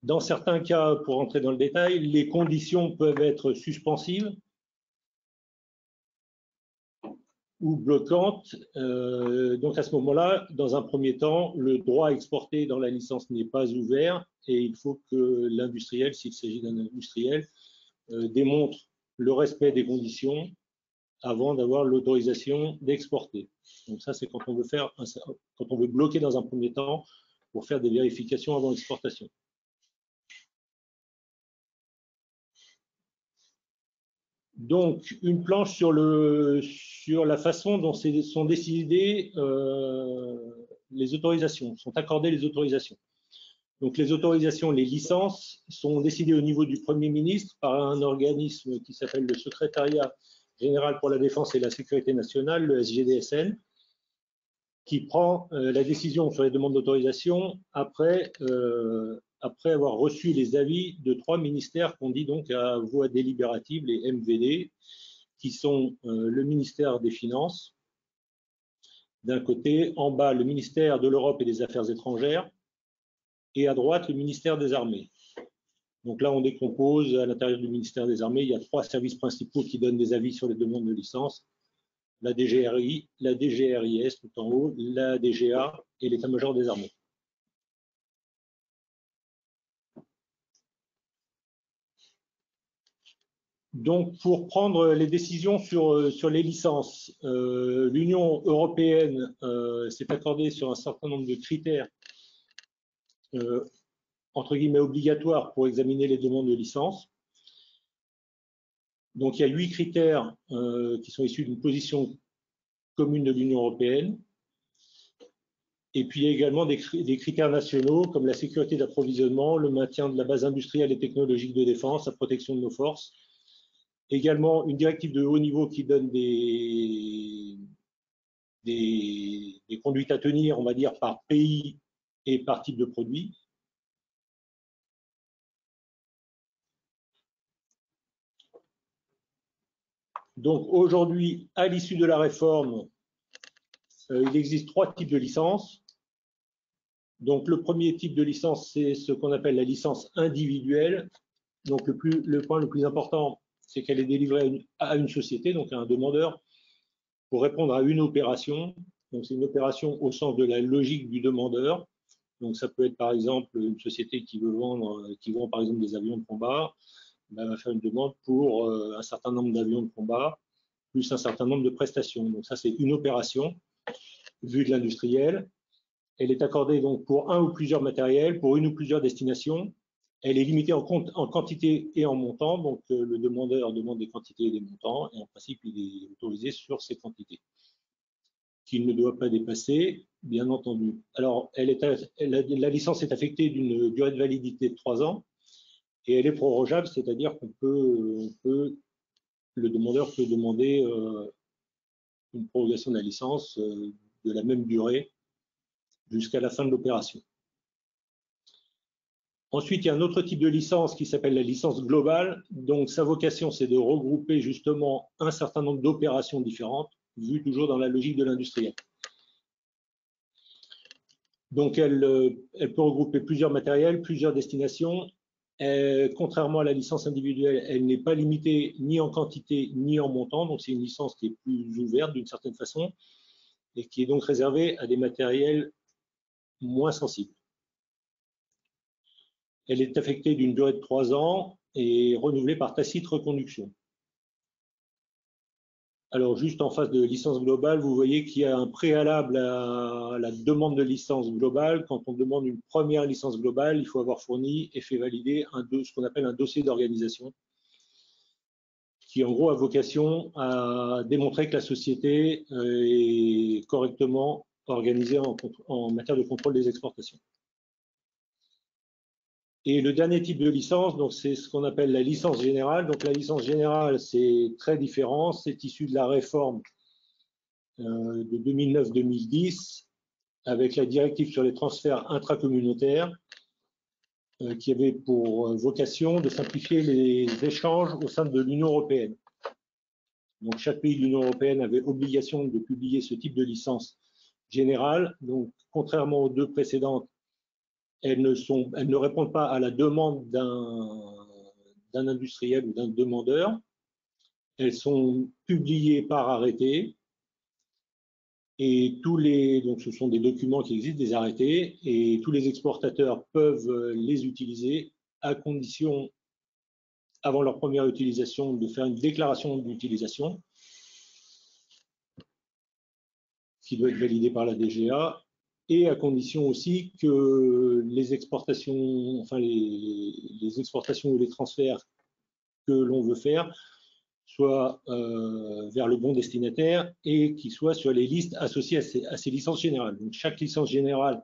Dans certains cas, pour entrer dans le détail, les conditions peuvent être suspensives ou bloquantes. Donc à ce moment-là, dans un premier temps, le droit à exporter dans la licence n'est pas ouvert et il faut que l'industriel, s'il s'agit d'un industriel, démontre le respect des conditions avant d'avoir l'autorisation d'exporter. Donc ça, c'est quand on veut bloquer dans un premier temps pour faire des vérifications avant l'exportation. Donc, une planche sur la façon dont sont décidées les autorisations, sont accordées les autorisations. Donc, les autorisations, les licences sont décidées au niveau du Premier ministre par un organisme qui s'appelle le Secrétariat général pour la défense et la sécurité nationale, le SGDSN, qui prend la décision sur les demandes d'autorisation après avoir reçu les avis de 3 ministères qu'on dit donc à voix délibérative, les MVD, qui sont le ministère des Finances, d'un côté, en bas, le ministère de l'Europe et des Affaires étrangères, et à droite, le ministère des Armées. Donc là, on décompose à l'intérieur du ministère des Armées, il y a 3 services principaux qui donnent des avis sur les demandes de licence, la DGRI, la DGRIS tout en haut, la DGA et l'état-major des armées. Donc, pour prendre les décisions sur les licences, l'Union européenne s'est accordée sur un certain nombre de critères entre guillemets obligatoires pour examiner les demandes de licence. Donc, il y a 8 critères qui sont issus d'une position commune de l'Union européenne. Et puis, il y a également des critères nationaux comme la sécurité d'approvisionnement, le maintien de la base industrielle et technologique de défense, la protection de nos forces. Également, une directive de haut niveau qui donne des conduites à tenir, on va dire, par pays et par type de produit. Donc, aujourd'hui, à l'issue de la réforme, il existe 3 types de licences. Donc, le premier type de licence, c'est ce qu'on appelle la licence individuelle. Donc, le point le plus important, c'est qu'elle est délivrée à une société, donc à un demandeur, pour répondre à une opération. Donc, c'est une opération au sens de la logique du demandeur. Donc, ça peut être par exemple une société qui vend par exemple des avions de combat, va faire une demande pour un certain nombre d'avions de combat, plus un certain nombre de prestations. Donc, ça, c'est une opération vue de l'industriel. Elle est accordée donc pour un ou plusieurs matériels, pour une ou plusieurs destinations. Elle est limitée en quantité et en montant. Donc, le demandeur demande des quantités et des montants. Et en principe, il est autorisé sur ces quantités qu'il ne doit pas dépasser, bien entendu. Alors, la licence est affectée d'une durée de validité de 3 ans et elle est prorogeable, c'est-à-dire le demandeur peut demander une prorogation de la licence de la même durée jusqu'à la fin de l'opération. Ensuite, il y a un autre type de licence qui s'appelle la licence globale. Donc, sa vocation, c'est de regrouper justement un certain nombre d'opérations différentes, vues toujours dans la logique de l'industriel. Donc, elle peut regrouper plusieurs matériels, plusieurs destinations. Contrairement à la licence individuelle, elle n'est pas limitée ni en quantité ni en montant. Donc, c'est une licence qui est plus ouverte d'une certaine façon et qui est donc réservée à des matériels moins sensibles. Elle est affectée d'une durée de 3 ans et renouvelée par tacite reconduction. Alors, juste en face de licence globale, vous voyez qu'il y a un préalable à la demande de licence globale. Quand on demande une première licence globale, il faut avoir fourni et fait valider ce qu'on appelle un dossier d'organisation, qui en gros a vocation à démontrer que la société est correctement organisée en matière de contrôle des exportations. Et le dernier type de licence, donc c'est ce qu'on appelle la licence générale. Donc la licence générale, c'est très différent. C'est issu de la réforme de 2009-2010 avec la directive sur les transferts intracommunautaires qui avait pour vocation de simplifier les échanges au sein de l'Union européenne. Donc chaque pays de l'Union européenne avait obligation de publier ce type de licence générale. Donc contrairement aux 2 précédentes, elles ne répondent pas à la demande d'un industriel ou d'un demandeur. Elles sont publiées par arrêté et donc ce sont des documents qui existent, des arrêtés, et tous les exportateurs peuvent les utiliser à condition, avant leur première utilisation, de faire une déclaration d'utilisation qui doit être validée par la DGA, et à condition aussi que les exportations, enfin les exportations ou les transferts que l'on veut faire soient vers le bon destinataire et qui soient sur les listes associées à ces licences générales. Donc chaque licence générale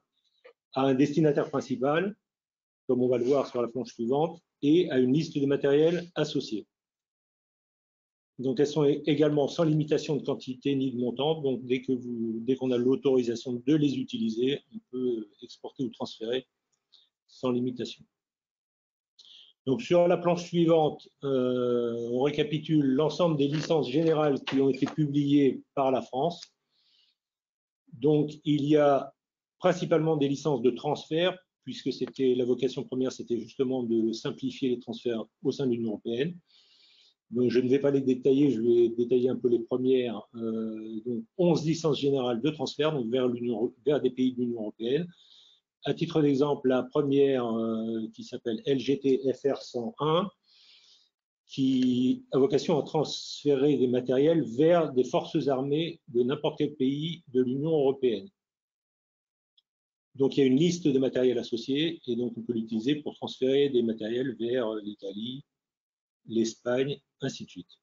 a un destinataire principal, comme on va le voir sur la planche suivante, et a une liste de matériel associée. Donc elles sont également sans limitation de quantité ni de montant. Donc dès qu'on a l'autorisation de les utiliser, on peut exporter ou transférer sans limitation. Donc sur la planche suivante, on récapitule l'ensemble des licences générales qui ont été publiées par la France. Donc il y a principalement des licences de transfert, puisque la vocation première, c'était justement de simplifier les transferts au sein de l'Union européenne. Donc, je ne vais pas les détailler, je vais détailler un peu les premières. Donc 11 licences générales de transfert donc vers des pays de l'Union européenne. À titre d'exemple, la première qui s'appelle LGT FR 101 qui a vocation à transférer des matériels vers des forces armées de n'importe quel pays de l'Union européenne. Donc il y a une liste de matériels associés et donc on peut l'utiliser pour transférer des matériels vers l'Italie, l'Espagne, ainsi de suite,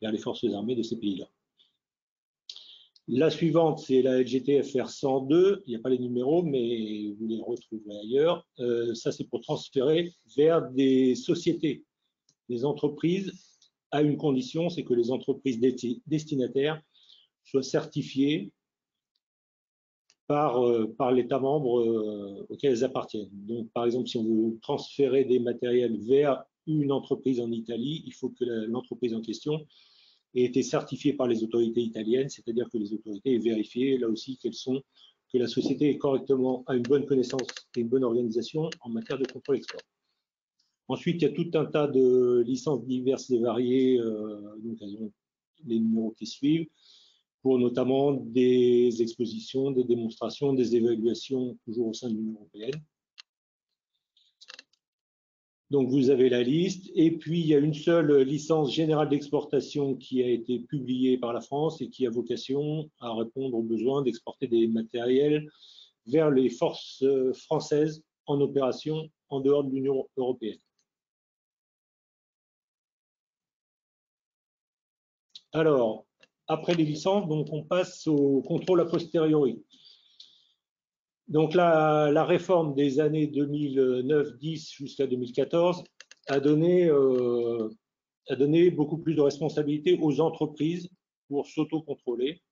vers les forces armées de ces pays-là. La suivante, c'est la LGT-FR 102. Il n'y a pas les numéros, mais vous les retrouverez ailleurs. Ça, c'est pour transférer vers des sociétés, des entreprises, à une condition, c'est que les entreprises destinataires soient certifiées par l'État membre auquel elles appartiennent. Donc, par exemple, si on veut transférer des matériels vers une entreprise en Italie, il faut que l'entreprise en question ait été certifiée par les autorités italiennes, c'est-à-dire que les autorités aient vérifié, là aussi, que la société a une bonne connaissance et une bonne organisation en matière de contrôle export. Ensuite, il y a tout un tas de licences diverses et variées, donc elles ont les numéros qui suivent, pour notamment des expositions, des démonstrations, des évaluations, toujours au sein de l'Union européenne. Donc, vous avez la liste. Et puis, il y a une seule licence générale d'exportation qui a été publiée par la France et qui a vocation à répondre aux besoins d'exporter des matériels vers les forces françaises en opération en dehors de l'Union européenne. Alors, après les licences, donc on passe au contrôle a posteriori. Donc la réforme des années 2009-10 jusqu'à 2014 a donné beaucoup plus de responsabilités aux entreprises pour s'auto-contrôler.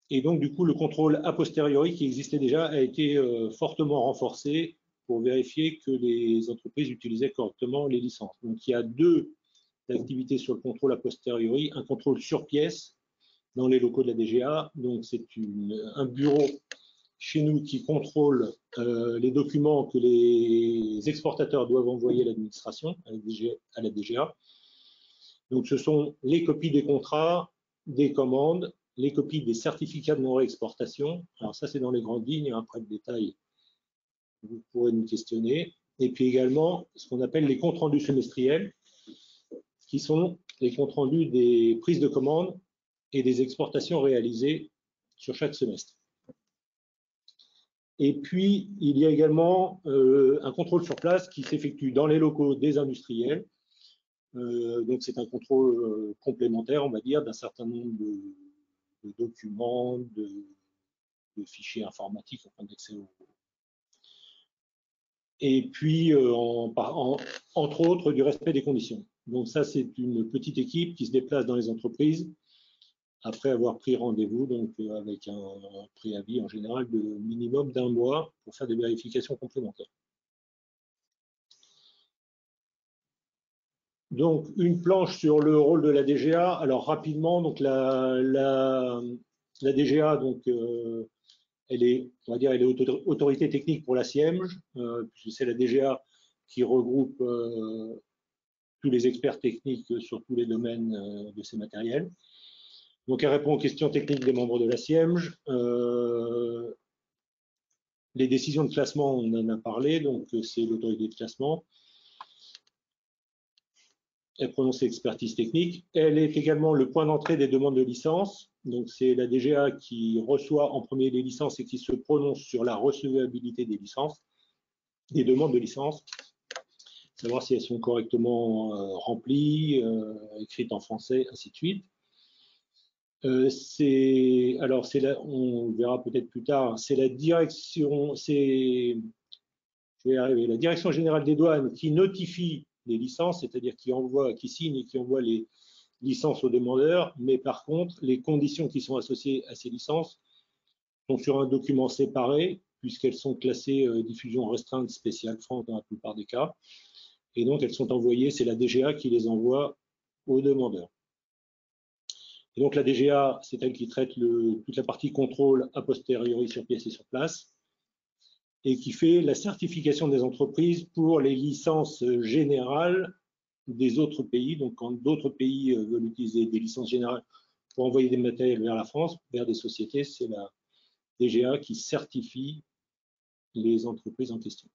Et donc, du coup, le contrôle a posteriori qui existait déjà a été fortement renforcé pour vérifier que les entreprises utilisaient correctement les licences. Donc, il y a deux activités sur le contrôle a posteriori, un contrôle sur pièce dans les locaux de la DGA. Donc, c'est un bureau chez nous qui contrôle les documents que les exportateurs doivent envoyer à l'administration, à la DGA. Donc, ce sont les copies des contrats, des commandes, les copies des certificats de non-réexportation. Alors, ça, c'est dans les grandes lignes. Après le détail, vous pourrez nous questionner. Et puis également, ce qu'on appelle les comptes rendus semestriels, qui sont les comptes rendus des prises de commandes et des exportations réalisées sur chaque semestre. Et puis, il y a également un contrôle sur place qui s'effectue dans les locaux des industriels. Donc, c'est un contrôle complémentaire, on va dire, d'un certain nombre de documents, de fichiers informatiques, d'accès au. Et puis, entre autres, du respect des conditions. Donc, ça, c'est une petite équipe qui se déplace dans les entreprises après avoir pris rendez-vous, donc avec un préavis en général de minimum d'1 mois pour faire des vérifications complémentaires. Donc, une planche sur le rôle de la DGA. Alors, rapidement, donc la DGA, donc, elle est, on va dire, elle est autorité technique pour la SIEMG, puisque c'est la DGA qui regroupe tous les experts techniques sur tous les domaines de ces matériels. Donc, elle répond aux questions techniques des membres de la SIEMG. Les décisions de classement, on en a parlé, donc c'est l'autorité de classement. Elle prononce l'expertise technique. Elle est également le point d'entrée des demandes de licence. Donc, c'est la DGA qui reçoit en premier les licences et qui se prononce sur la recevabilité des licences, des demandes de licence, savoir si elles sont correctement remplies, écrites en français, ainsi de suite. Alors, on verra peut-être plus tard, c'est la direction, la direction générale des douanes qui notifie les licences, c'est-à-dire qui signe et qui envoie les licences aux demandeurs, mais par contre, les conditions qui sont associées à ces licences sont sur un document séparé, puisqu'elles sont classées diffusion restreinte spéciale France dans la plupart des cas, et donc elles sont envoyées, c'est la DGA qui les envoie aux demandeurs. Et donc la DGA, c'est elle qui traite toute la partie contrôle a posteriori sur pièce et sur place, et qui fait la certification des entreprises pour les licences générales des autres pays. Donc, quand d'autres pays veulent utiliser des licences générales pour envoyer des matériels vers la France, vers des sociétés, c'est la DGA qui certifie les entreprises en question.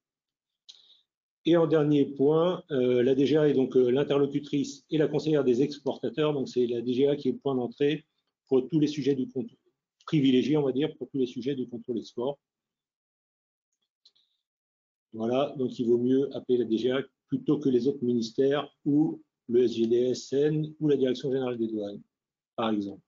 Et en dernier point, la DGA est donc l'interlocutrice et la conseillère des exportateurs. Donc c'est la DGA qui est le point d'entrée pour tous les sujets du contrôle privilégié, on va dire, pour tous les sujets du contrôle export. Voilà, donc il vaut mieux appeler la DGA plutôt que les autres ministères ou le SGDSN ou la Direction générale des douanes, par exemple.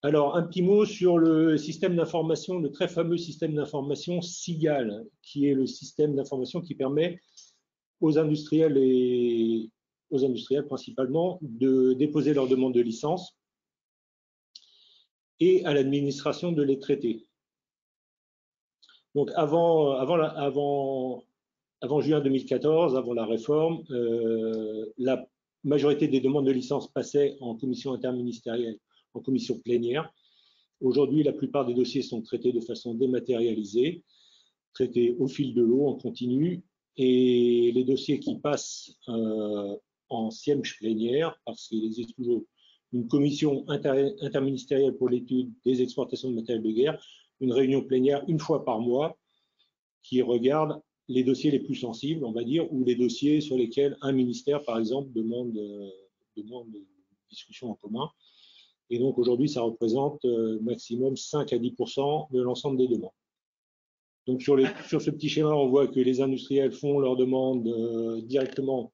Alors, un petit mot sur le système d'information, le très fameux système d'information SIGAL, qui est le système d'information qui permet aux industriels et aux industriels principalement de déposer leur demande de licence et à l'administration de les traiter. Donc, avant juin 2014, avant la réforme, la majorité des demandes de licence passaient en commission interministérielle, en commission plénière. Aujourd'hui, la plupart des dossiers sont traités de façon dématérialisée, traités au fil de l'eau, en continu, et les dossiers qui passent en siège plénière, parce qu'il existe toujours une commission interministérielle pour l'étude des exportations de matériel de guerre, une réunion plénière une fois par mois qui regarde les dossiers les plus sensibles, on va dire, ou les dossiers sur lesquels un ministère, par exemple, demande une discussion en commun. Et donc aujourd'hui, ça représente maximum 5 à 10% de l'ensemble des demandes. Donc sur ce petit schéma, on voit que les industriels font leurs demandes directement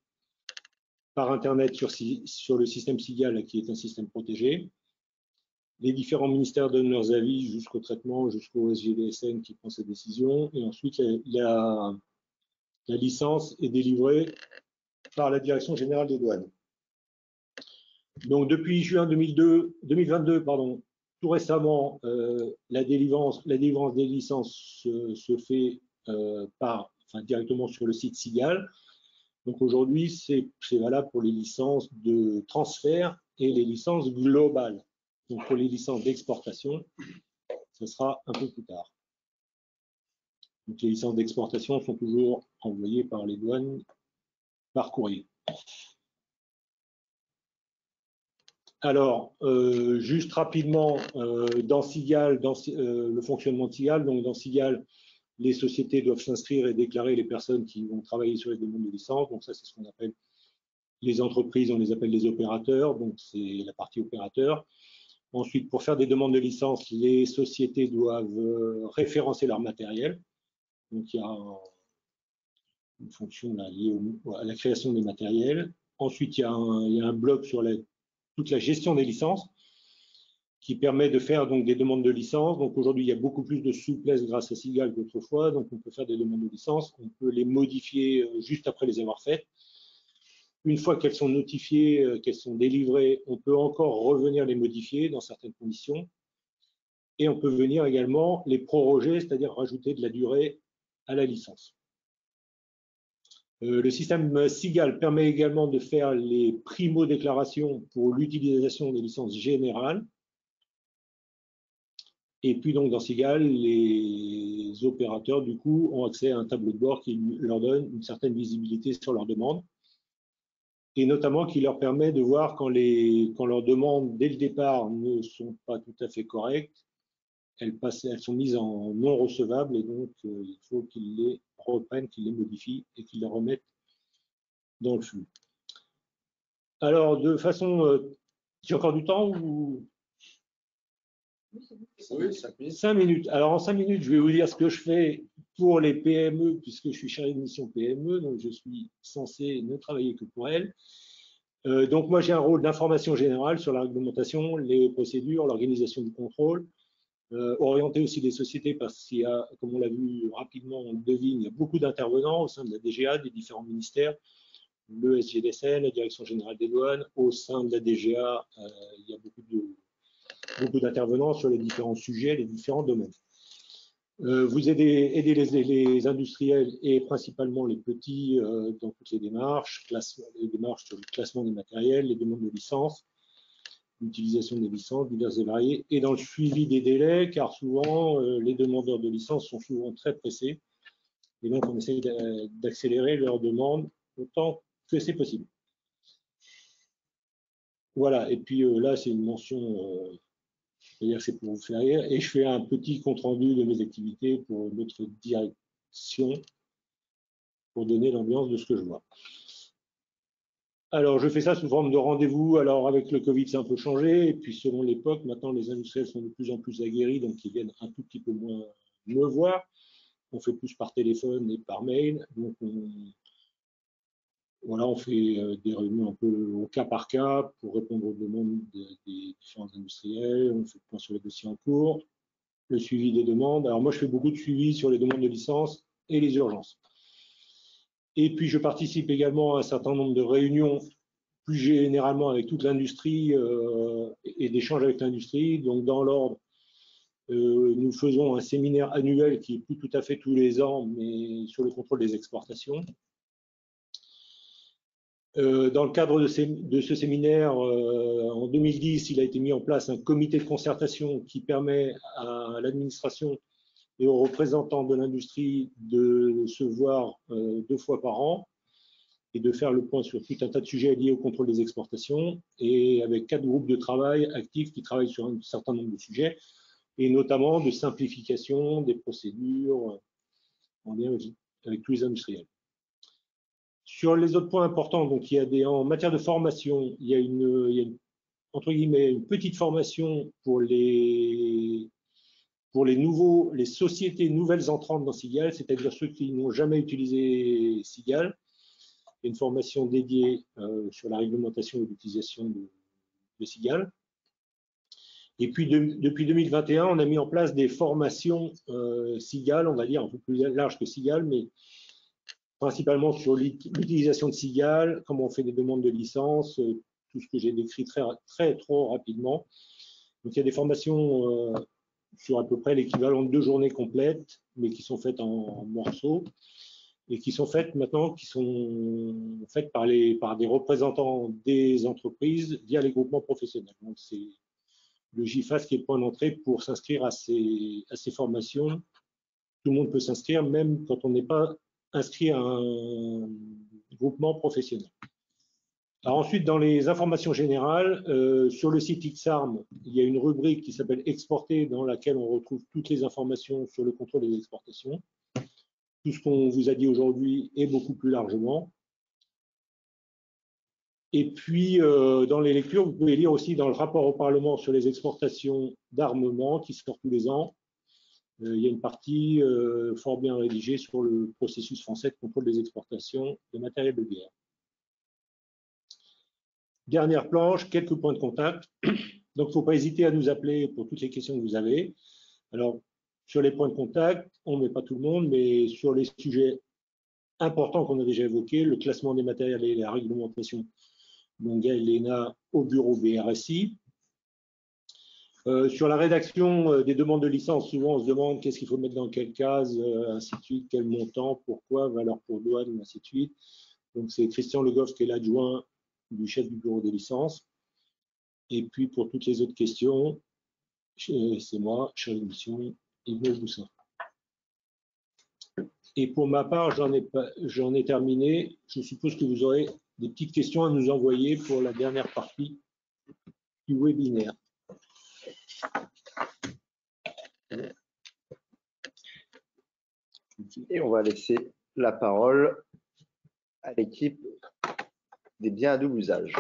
par Internet sur le système SIGAL, qui est un système protégé. Les différents ministères donnent leurs avis jusqu'au traitement, jusqu'au SGDSN qui prend ses décisions. Et ensuite, la licence est délivrée par la Direction générale des douanes. Donc depuis juin 2022, tout récemment, la délivrance des licences se fait directement sur le site SIGAL. Donc aujourd'hui, c'est valable pour les licences de transfert et les licences globales. Donc pour les licences d'exportation, ce sera un peu plus tard. Donc les licences d'exportation sont toujours envoyées par les douanes par courrier. Alors, juste rapidement, dans SIGAL, le fonctionnement de SIGAL, donc dans SIGAL, les sociétés doivent s'inscrire et déclarer les personnes qui vont travailler sur les demandes de licence. Donc ça, c'est ce qu'on appelle les entreprises, on les appelle les opérateurs, donc c'est la partie opérateur. Ensuite, pour faire des demandes de licence, les sociétés doivent référencer leur matériel. Donc il y a une fonction là, liée à la création des matériels. Ensuite, il y a un bloc sur toute la gestion des licences qui permet de faire donc des demandes de licence. Donc aujourd'hui, il y a beaucoup plus de souplesse grâce à SIGAL qu'autrefois. Donc on peut faire des demandes de licence, on peut les modifier juste après les avoir faites. Une fois qu'elles sont notifiées, qu'elles sont délivrées, on peut encore revenir les modifier dans certaines conditions. Et on peut venir également les proroger, c'est-à-dire rajouter de la durée à la licence. Le système SIGAL permet également de faire les primo-déclarations pour l'utilisation des licences générales. Et puis donc dans SIGAL, les opérateurs du coup ont accès à un tableau de bord qui leur donne une certaine visibilité sur leurs demandes et notamment qui leur permet de voir quand leurs demandes dès le départ ne sont pas tout à fait correctes, elles sont mises en non recevables et donc il faut qu'ils les reprennent, qu'ils les modifient et qu'ils les remettent dans le flux. Alors de façon, j'ai encore du temps ou... Oui, 5 minutes. 5 minutes. Alors en 5 minutes, je vais vous dire ce que je fais pour les PME, puisque je suis chargé de mission PME, donc je suis censé ne travailler que pour elles. Donc moi, j'ai un rôle d'information générale sur la réglementation, les procédures, l'organisation du contrôle, orienté aussi des sociétés, parce qu'il y a, comme on l'a vu rapidement, on le devine, il y a beaucoup d'intervenants au sein de la DGA, des différents ministères, le SGDSN, la Direction générale des douanes. Au sein de la DGA, il y a beaucoup d'intervenants sur les différents sujets, les différents domaines. Vous aidez les industriels et principalement les petits dans toutes les démarches sur le classement des matériels, les demandes de licence, l'utilisation des licences diverses et variées, et dans le suivi des délais, car souvent les demandeurs de licence sont souvent très pressés, et donc on essaye d'accélérer leurs demandes autant que c'est possible. Voilà, et puis là c'est une mention... c'est-à-dire que c'est pour vous faire rire. Et je fais un petit compte-rendu de mes activités pour notre direction pour donner l'ambiance de ce que je vois. Alors, je fais ça sous forme de rendez-vous. Alors, avec le Covid, c'est un peu changé. Et puis, selon l'époque, maintenant, les industriels sont de plus en plus aguerris, donc ils viennent un tout petit peu moins me voir. On fait plus par téléphone et par mail. Donc, voilà, on fait des réunions un peu au cas par cas pour répondre aux demandes des différents industriels. On fait le point sur les dossiers en cours, le suivi des demandes. Alors, moi, je fais beaucoup de suivi sur les demandes de licence et les urgences. Et puis, je participe également à un certain nombre de réunions, plus généralement avec toute l'industrie et d'échanges avec l'industrie. Donc, dans l'ordre, nous faisons un séminaire annuel qui est plus tout à fait tous les ans, mais sur le contrôle des exportations. Dans le cadre de ce séminaire, en 2010, il a été mis en place un comité de concertation qui permet à l'administration et aux représentants de l'industrie de se voir 2 fois par an et de faire le point sur tout un tas de sujets liés au contrôle des exportations, et avec 4 groupes de travail actifs qui travaillent sur un certain nombre de sujets, et notamment de simplification des procédures en lien avec tous les industriels. Sur les autres points importants, donc il y a en matière de formation, il y a entre guillemets une petite formation pour les sociétés nouvelles entrantes dans Cigale, c'est-à-dire ceux qui n'ont jamais utilisé Cigale. Il y a une formation dédiée sur la réglementation et l'utilisation de Cigale. Et puis depuis 2021, on a mis en place des formations Cigale, on va dire un peu plus larges que Cigale, mais principalement sur l'utilisation de Cigale, comment on fait des demandes de licence, tout ce que j'ai décrit trop rapidement. Donc il y a des formations sur à peu près l'équivalent de 2 journées complètes, mais qui sont faites en morceaux, et qui sont faites maintenant, par des représentants des entreprises via les groupements professionnels. Donc c'est le GIFAS qui est le point d'entrée pour s'inscrire à ces formations. Tout le monde peut s'inscrire, même quand on n'est pas inscrit à un groupement professionnel. Alors ensuite, dans les informations générales, sur le site XARM, il y a une rubrique qui s'appelle Exporter, dans laquelle on retrouve toutes les informations sur le contrôle des exportations. Tout ce qu'on vous a dit aujourd'hui et beaucoup plus largement. Et puis, dans les lectures, vous pouvez lire aussi dans le rapport au Parlement sur les exportations d'armement qui sort tous les ans. Il y a une partie fort bien rédigée sur le processus français de contrôle des exportations de matériel de guerre. Dernière planche, quelques points de contact. Donc, il ne faut pas hésiter à nous appeler pour toutes les questions que vous avez. Alors, sur les points de contact, on ne met pas tout le monde, mais sur les sujets importants qu'on a déjà évoqués, le classement des matériels et la réglementation, donc l'ENA au bureau BRSI. Sur la rédaction des demandes de licence, souvent on se demande qu'est-ce qu'il faut mettre dans quelle case, ainsi de suite, quel montant, pourquoi, valeur pour douane, ainsi de suite. Donc c'est Christian Le Goff qui est l'adjoint du chef du bureau des licences. Et puis pour toutes les autres questions, c'est moi, chargé de mission, Yves Boussin. Et pour ma part, j'en ai terminé. Je suppose que vous aurez des petites questions à nous envoyer pour la dernière partie du webinaire. Et on va laisser la parole à l'équipe des biens à double usage.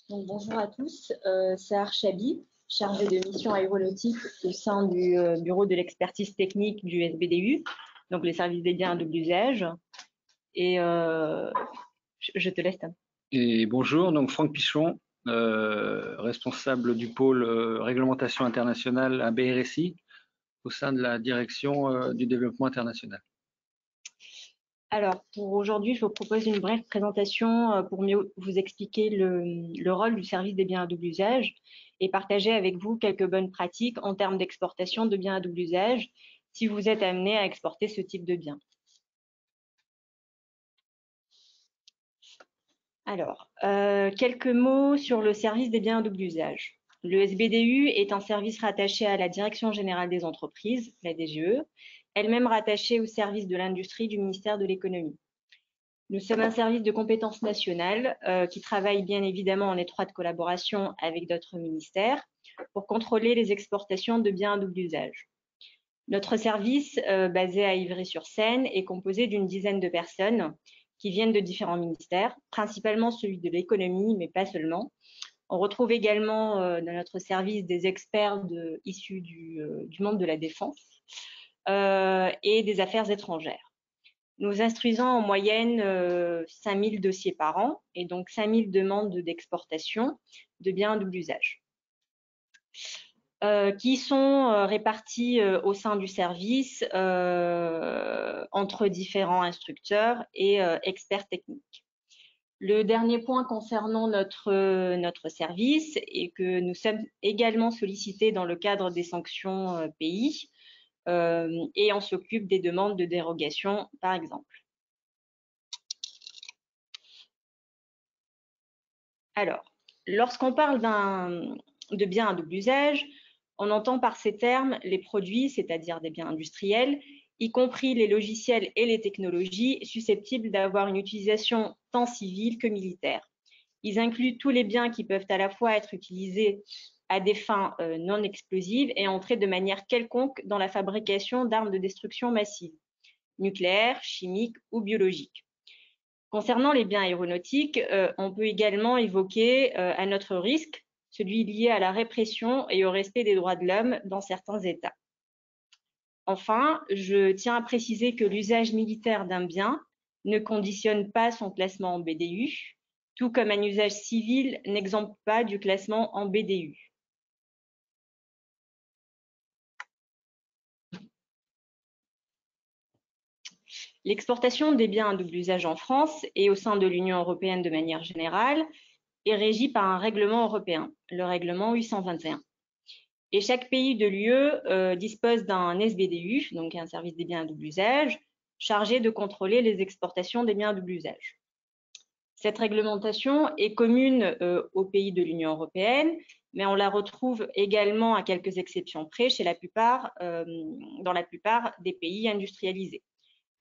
Donc, bonjour à tous, c'est Archabi, chargée de mission aéronautique au sein du bureau de l'expertise technique du SBDU, donc les services des biens à double usage. Et je te laisse. Et bonjour, donc Franck Pichon, responsable du pôle réglementation internationale à BRSI au sein de la direction du développement international. Alors, pour aujourd'hui, je vous propose une brève présentation pour mieux vous expliquer le rôle du service des biens à double usage et partager avec vous quelques bonnes pratiques en termes d'exportation de biens à double usage si vous êtes amené à exporter ce type de biens. Alors, quelques mots sur le service des biens à double usage. Le SBDU est un service rattaché à la Direction générale des entreprises, la DGE, elle-même rattachée au service de l'industrie du ministère de l'économie. Nous sommes un service de compétences nationales qui travaille bien évidemment en étroite collaboration avec d'autres ministères pour contrôler les exportations de biens à double usage. Notre service, basé à Ivry-sur-Seine, est composé d'une dizaine de personnes qui viennent de différents ministères, principalement celui de l'économie, mais pas seulement. On retrouve également dans notre service des experts issus du monde de la défense et des affaires étrangères. Nous instruisons en moyenne 5000 dossiers par an et donc 5000 demandes d'exportation de biens à double usage. Qui sont répartis au sein du service entre différents instructeurs et experts techniques. Le dernier point concernant notre service est que nous sommes également sollicités dans le cadre des sanctions pays et on s'occupe des demandes de dérogation, par exemple. Alors, lorsqu'on parle de biens à double usage, on entend par ces termes les produits, c'est-à-dire des biens industriels, y compris les logiciels et les technologies susceptibles d'avoir une utilisation tant civile que militaire. Ils incluent tous les biens qui peuvent à la fois être utilisés à des fins non explosives et entrer de manière quelconque dans la fabrication d'armes de destruction massive, nucléaires, chimiques ou biologiques. Concernant les biens aéronautiques, on peut également évoquer à notre risque celui lié à la répression et au respect des droits de l'homme dans certains États. Enfin, je tiens à préciser que l'usage militaire d'un bien ne conditionne pas son classement en BDU, tout comme un usage civil n'exempte pas du classement en BDU. L'exportation des biens à double usage en France et au sein de l'Union européenne de manière générale est régie par un règlement européen, le règlement 821. Et chaque pays de l'UE dispose d'un SBDU, donc un service des biens à double usage, chargé de contrôler les exportations des biens à double usage. Cette réglementation est commune aux pays de l'Union européenne, mais on la retrouve également à quelques exceptions près dans la plupart des pays industrialisés,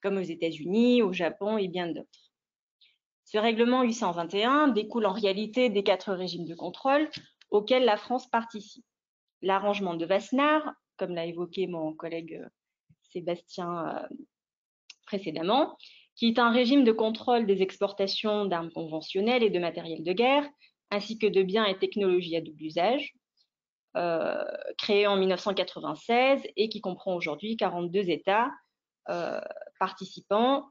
comme aux États-Unis, au Japon et bien d'autres. Ce règlement 821 découle en réalité des 4 régimes de contrôle auxquels la France participe. L'arrangement de Wassenaar, comme l'a évoqué mon collègue Sébastien précédemment, qui est un régime de contrôle des exportations d'armes conventionnelles et de matériel de guerre, ainsi que de biens et technologies à double usage, créé en 1996 et qui comprend aujourd'hui 42 États participants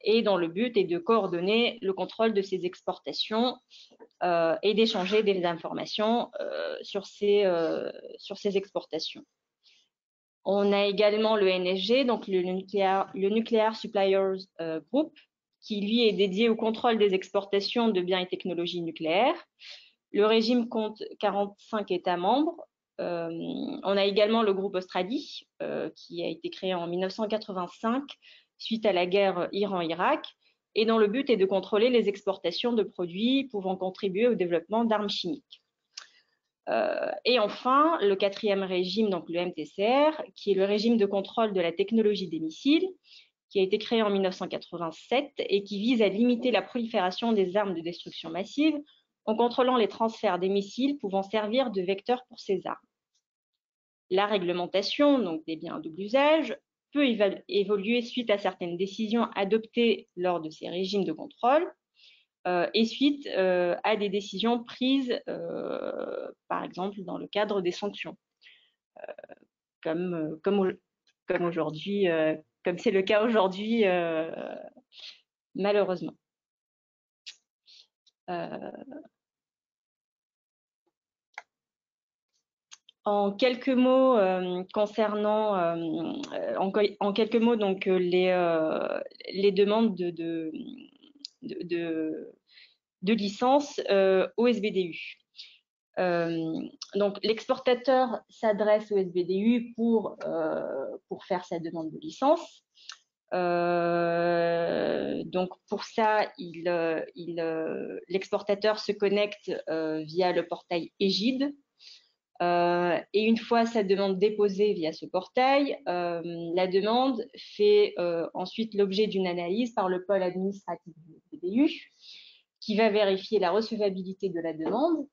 et dont le but est de coordonner le contrôle de ces exportations et d'échanger des informations sur ces exportations. On a également le NSG, donc le Nuclear Suppliers Group, qui lui est dédié au contrôle des exportations de biens et technologies nucléaires. Le régime compte 45 États membres. On a également le groupe Australie, qui a été créé en 1985 suite à la guerre Iran-Irak, et dont le but est de contrôler les exportations de produits pouvant contribuer au développement d'armes chimiques. Et enfin, le 4e régime, donc le MTCR, qui est le régime de contrôle de la technologie des missiles, qui a été créé en 1987 et qui vise à limiter la prolifération des armes de destruction massive en contrôlant les transferts des missiles pouvant servir de vecteurs pour ces armes. La réglementation, donc des biens à double usage, peut évoluer suite à certaines décisions adoptées lors de ces régimes de contrôle et suite à des décisions prises, par exemple, dans le cadre des sanctions, comme aujourd'hui, comme c'est le cas aujourd'hui, malheureusement. En quelques mots concernant, en quelques mots donc les demandes de licence au SBDU. Donc l'exportateur s'adresse au SBDU pour faire sa demande de licence. Donc pour ça, l'exportateur se connecte via le portail Égide. Et une fois sa demande déposée via ce portail, la demande fait ensuite l'objet d'une analyse par le pôle administratif du BDU, qui va vérifier la recevabilité de la demande.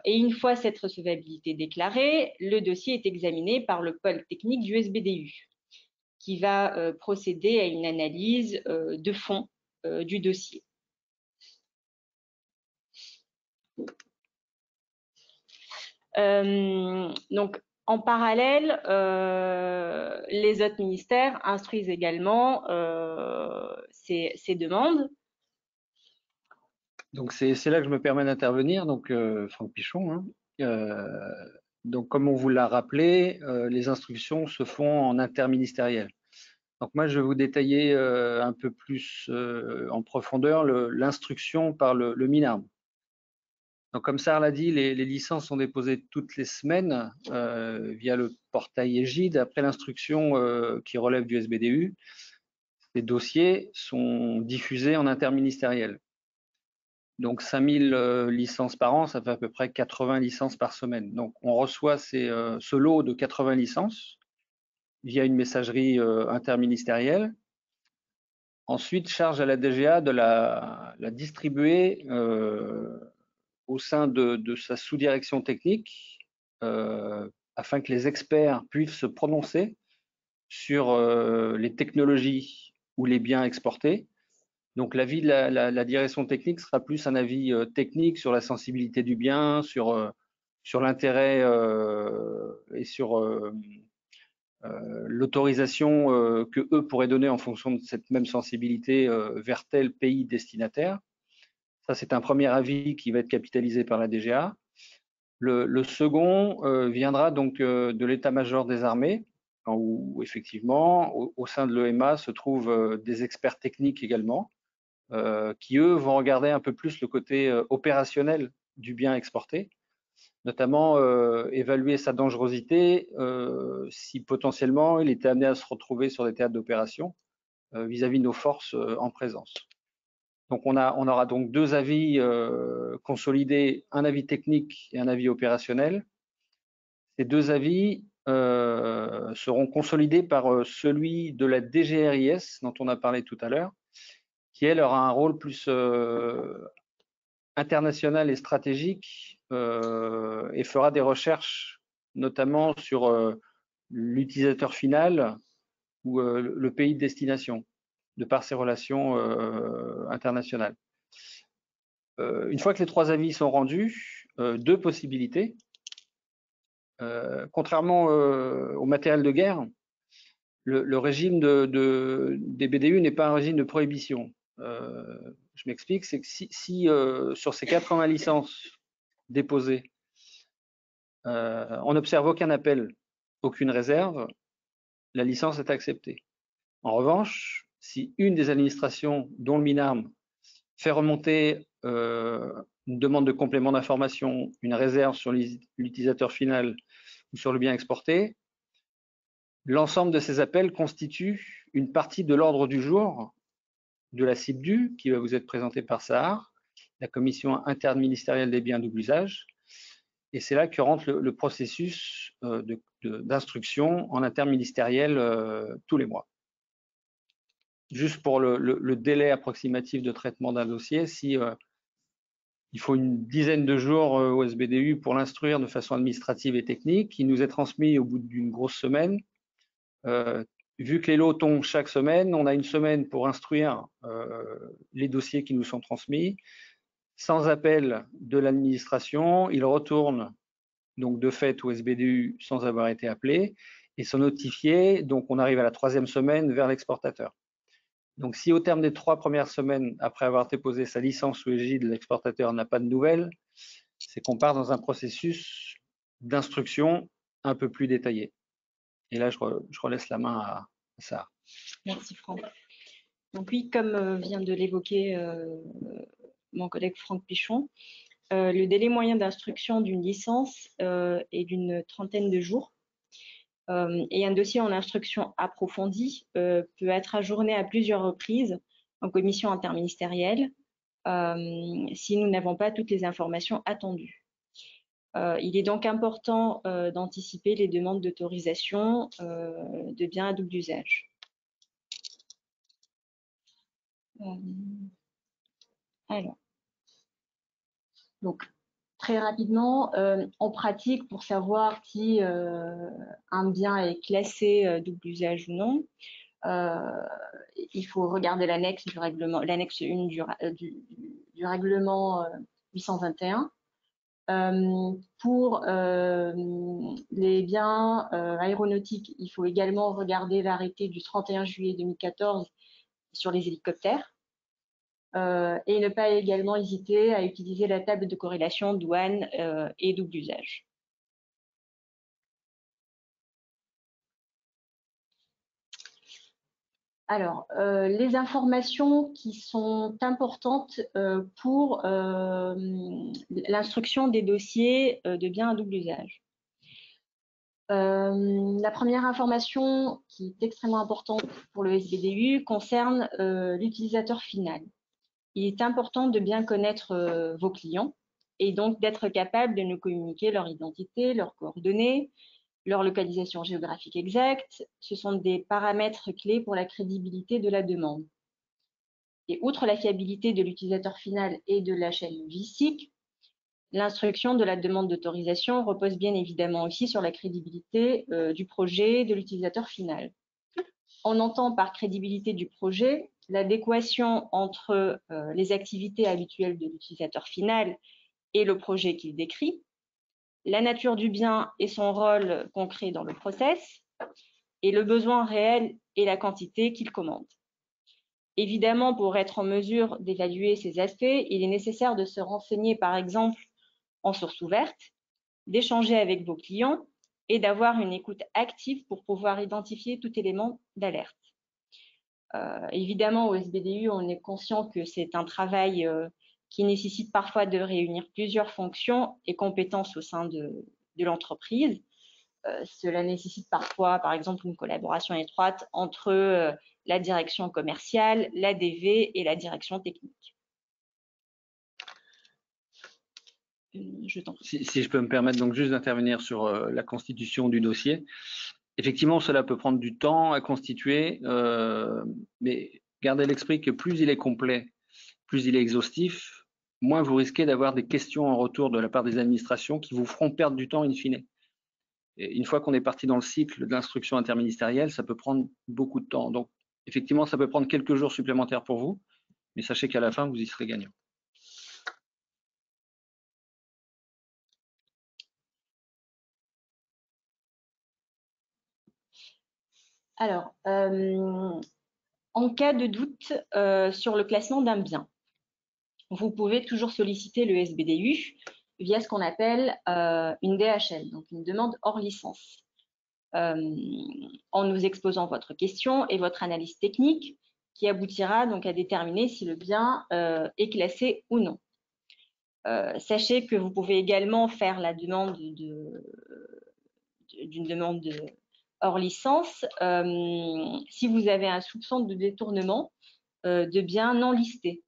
Et une fois cette recevabilité déclarée, le dossier est examiné par le pôle technique du SBDU, qui va procéder à une analyse de fond du dossier. Donc, en parallèle, les autres ministères instruisent également ces demandes. Donc, c'est là que je me permets d'intervenir, donc Franck Pichon. Hein. Donc, comme on vous l'a rappelé, les instructions se font en interministériel. Donc, moi, je vais vous détailler un peu plus en profondeur l'instruction par le MINARM. Donc, comme Sarah l'a dit, les licences sont déposées toutes les semaines via le portail Égide. Après l'instruction qui relève du SBDU, les dossiers sont diffusés en interministériel. Donc, 5000 licences par an, ça fait à peu près 80 licences par semaine. Donc, on reçoit ce lot de 80 licences via une messagerie interministérielle. Ensuite, charge à la DGA de la distribuer au sein de sa sous-direction technique afin que les experts puissent se prononcer sur les technologies ou les biens exportés. Donc, l'avis de la direction technique sera plus un avis technique sur la sensibilité du bien, sur l'intérêt et sur l'autorisation que eux pourraient donner en fonction de cette même sensibilité vers tel pays destinataire. Ça, c'est un premier avis qui va être capitalisé par la DGA. Le second viendra donc de l'état-major des armées, où effectivement, au sein de l'EMA, se trouvent des experts techniques également, qui, eux, vont regarder un peu plus le côté opérationnel du bien exporté, notamment évaluer sa dangerosité si potentiellement il était amené à se retrouver sur des théâtres d'opération vis-à-vis de nos forces en présence. Donc on aura donc deux avis consolidés, un avis technique et un avis opérationnel. Ces deux avis seront consolidés par celui de la DGRIS dont on a parlé tout à l'heure, qui elle aura un rôle plus international et stratégique et fera des recherches notamment sur l'utilisateur final ou le pays de destination, de par ses relations internationales. Une fois que les trois avis sont rendus, deux possibilités. Contrairement au matériel de guerre, le régime des BDU n'est pas un régime de prohibition. Je m'explique, c'est que si sur ces 80 licences déposées, on n'observe aucun appel, aucune réserve, la licence est acceptée. En revanche, si une des administrations, dont le MINARM, fait remonter une demande de complément d'information, une réserve sur l'utilisateur final ou sur le bien exporté, l'ensemble de ces appels constitue une partie de l'ordre du jour de la CIBDU qui va vous être présentée par Sahar, la commission interministérielle des biens double usage. Et c'est là que rentre le processus d'instruction en interministériel tous les mois. Juste pour le délai approximatif de traitement d'un dossier, si il faut une dizaine de jours au SBDU pour l'instruire de façon administrative et technique, il nous est transmis au bout d'une grosse semaine. Vu que les lots tombent chaque semaine, on a une semaine pour instruire les dossiers qui nous sont transmis. Sans appel de l'administration, ils retournent donc de fait au SBDU sans avoir été appelés et sont notifiés. Donc on arrive à la troisième semaine vers l'exportateur. Donc si au terme des 3 premières semaines, après avoir déposé sa licence sous égide, l'exportateur n'a pas de nouvelles, c'est qu'on part dans un processus d'instruction un peu plus détaillé. Et là, je relaisse la main à Sarah. Merci Franck. Donc oui, comme vient de l'évoquer mon collègue Franck Pichon, le délai moyen d'instruction d'une licence est d'une 30aine de jours. Et un dossier en instruction approfondie peut être ajourné à plusieurs reprises en commission interministérielle si nous n'avons pas toutes les informations attendues. Il est donc important d'anticiper les demandes d'autorisation de biens à double usage. Alors, donc, très rapidement, en pratique, pour savoir si un bien est classé double usage ou non, il faut regarder l'annexe du règlement, l'annexe 1 du règlement 821. Pour les biens aéronautiques, il faut également regarder l'arrêté du 31 juillet 2014 sur les hélicoptères et ne pas également hésiter à utiliser la table de corrélation douane et double usage. Alors, les informations qui sont importantes pour l'instruction des dossiers de biens à double usage. La première information qui est extrêmement importante pour le SBDU concerne l'utilisateur final. Il est important de bien connaître vos clients et donc d'être capable de nous communiquer leur identité, leurs coordonnées, leur localisation géographique exacte. Ce sont des paramètres clés pour la crédibilité de la demande. Et outre la fiabilité de l'utilisateur final et de la chaîne logistique, l'instruction de la demande d'autorisation repose bien évidemment aussi sur la crédibilité du projet de l'utilisateur final. On entend par crédibilité du projet l'adéquation entre les activités habituelles de l'utilisateur final et le projet qu'il décrit, la nature du bien et son rôle concret dans le process, et le besoin réel et la quantité qu'il commande. Évidemment, pour être en mesure d'évaluer ces aspects, il est nécessaire de se renseigner, par exemple, en source ouverte, d'échanger avec vos clients et d'avoir une écoute active pour pouvoir identifier tout élément d'alerte. Évidemment, au SBDU, on est conscient que c'est un travail qui nécessite parfois de réunir plusieurs fonctions et compétences au sein de l'entreprise. Cela nécessite parfois, par exemple, une collaboration étroite entre la direction commerciale, l'ADV et la direction technique. Si je peux me permettre donc juste d'intervenir sur la constitution du dossier. Effectivement, cela peut prendre du temps à constituer, mais gardez à l'esprit que plus il est complet, plus il est exhaustif, moins vous risquez d'avoir des questions en retour de la part des administrations qui vous feront perdre du temps in fine. Et une fois qu'on est parti dans le cycle d'instruction interministérielle, ça peut prendre beaucoup de temps. Donc, effectivement, ça peut prendre quelques jours supplémentaires pour vous, mais sachez qu'à la fin, vous y serez gagnant. Alors, en cas de doute sur le classement d'un bien, vous pouvez toujours solliciter le SBDU via ce qu'on appelle une DHL, donc une demande hors licence, en nous exposant votre question et votre analyse technique qui aboutira donc à déterminer si le bien est classé ou non. Sachez que vous pouvez également faire la demande d'une demande hors licence si vous avez un soupçon de détournement de biens non listés.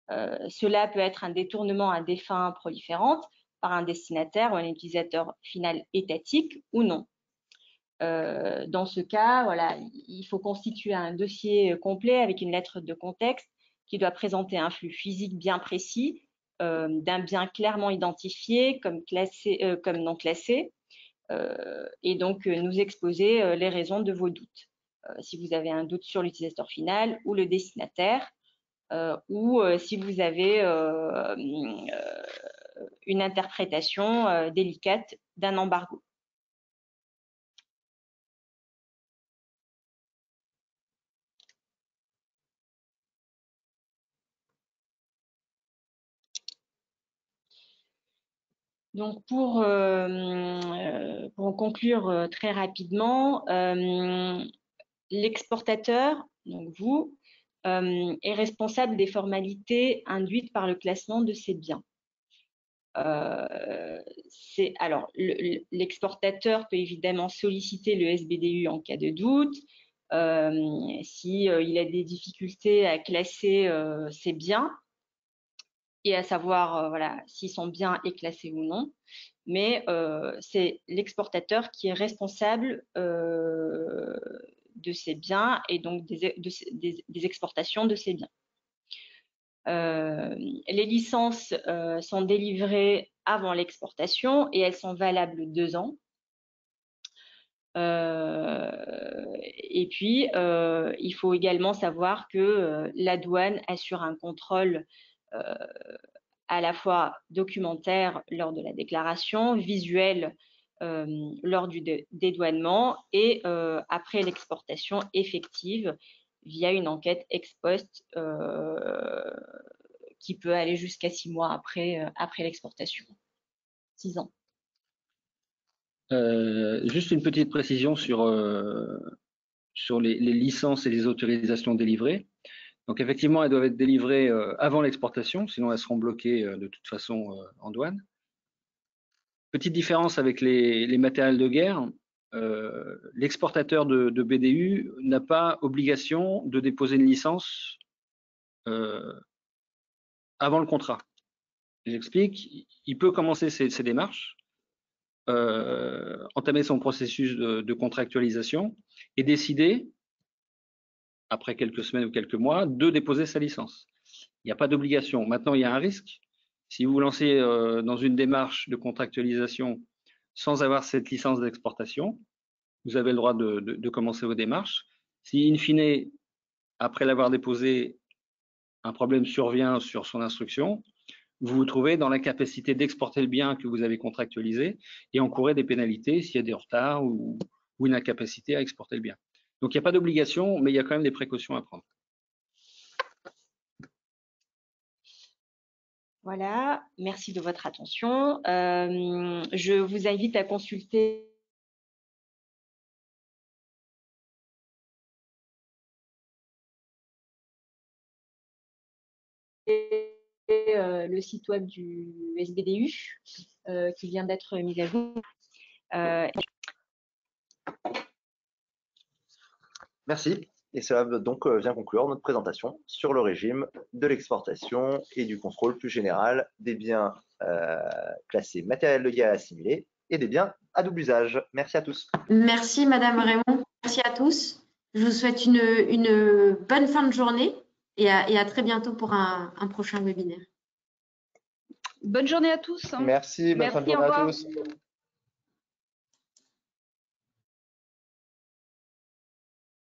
Cela peut être un détournement à des fins proliférantes par un destinataire ou un utilisateur final étatique ou non. Dans ce cas, voilà, il faut constituer un dossier complet avec une lettre de contexte qui doit présenter un flux physique bien précis d'un bien clairement identifié comme non classé et donc nous exposer les raisons de vos doutes. Si vous avez un doute sur l'utilisateur final ou le destinataire, ou si vous avez une interprétation délicate d'un embargo. Donc, pour conclure très rapidement, l'exportateur, donc vous, est responsable des formalités induites par le classement de ces biens. Alors, l'exportateur peut évidemment solliciter le SBDU en cas de doute, s'il a des difficultés à classer ses biens. et à savoir voilà, si son bien est classé ou non. Mais c'est l'exportateur qui est responsable de ces biens et donc des exportations de ces biens. Les licences sont délivrées avant l'exportation et elles sont valables 2 ans. Et puis, il faut également savoir que la douane assure un contrôle à la fois documentaire lors de la déclaration, visuel lors du dédouanement et après l'exportation effective via une enquête ex post qui peut aller jusqu'à 6 mois après l'exportation. 6 ans. Juste une petite précision sur les licences et les autorisations délivrées. Donc effectivement, elles doivent être délivrées avant l'exportation, sinon elles seront bloquées de toute façon en douane. Petite différence avec les matériels de guerre, l'exportateur de BDU n'a pas obligation de déposer une licence avant le contrat. J'explique, il peut commencer ses démarches, entamer son processus de contractualisation et décider, après quelques semaines ou quelques mois, de déposer sa licence. Il n'y a pas d'obligation. Maintenant, il y a un risque. Si vous vous lancez dans une démarche de contractualisation sans avoir cette licence d'exportation, vous avez le droit de commencer vos démarches. Si, in fine, après l'avoir déposé, un problème survient sur son instruction, vous vous trouvez dans l'incapacité d'exporter le bien que vous avez contractualisé et encourez des pénalités s'il y a des retards ou une incapacité à exporter le bien. Donc, il n'y a pas d'obligation, mais il y a quand même des précautions à prendre. Voilà, merci de votre attention. Je vous invite à consulter le site web du SBDU qui vient d'être mis à jour. Merci. Et cela donc vient conclure notre présentation sur le régime de l'exportation et du contrôle plus général des biens classés matériels de guerre assimilés et des biens à double usage. Merci à tous. Merci Madame Raymond, merci à tous. Je vous souhaite une bonne fin de journée et à très bientôt pour un prochain webinaire. Bonne journée à tous. Merci, bonne fin de journée à tous.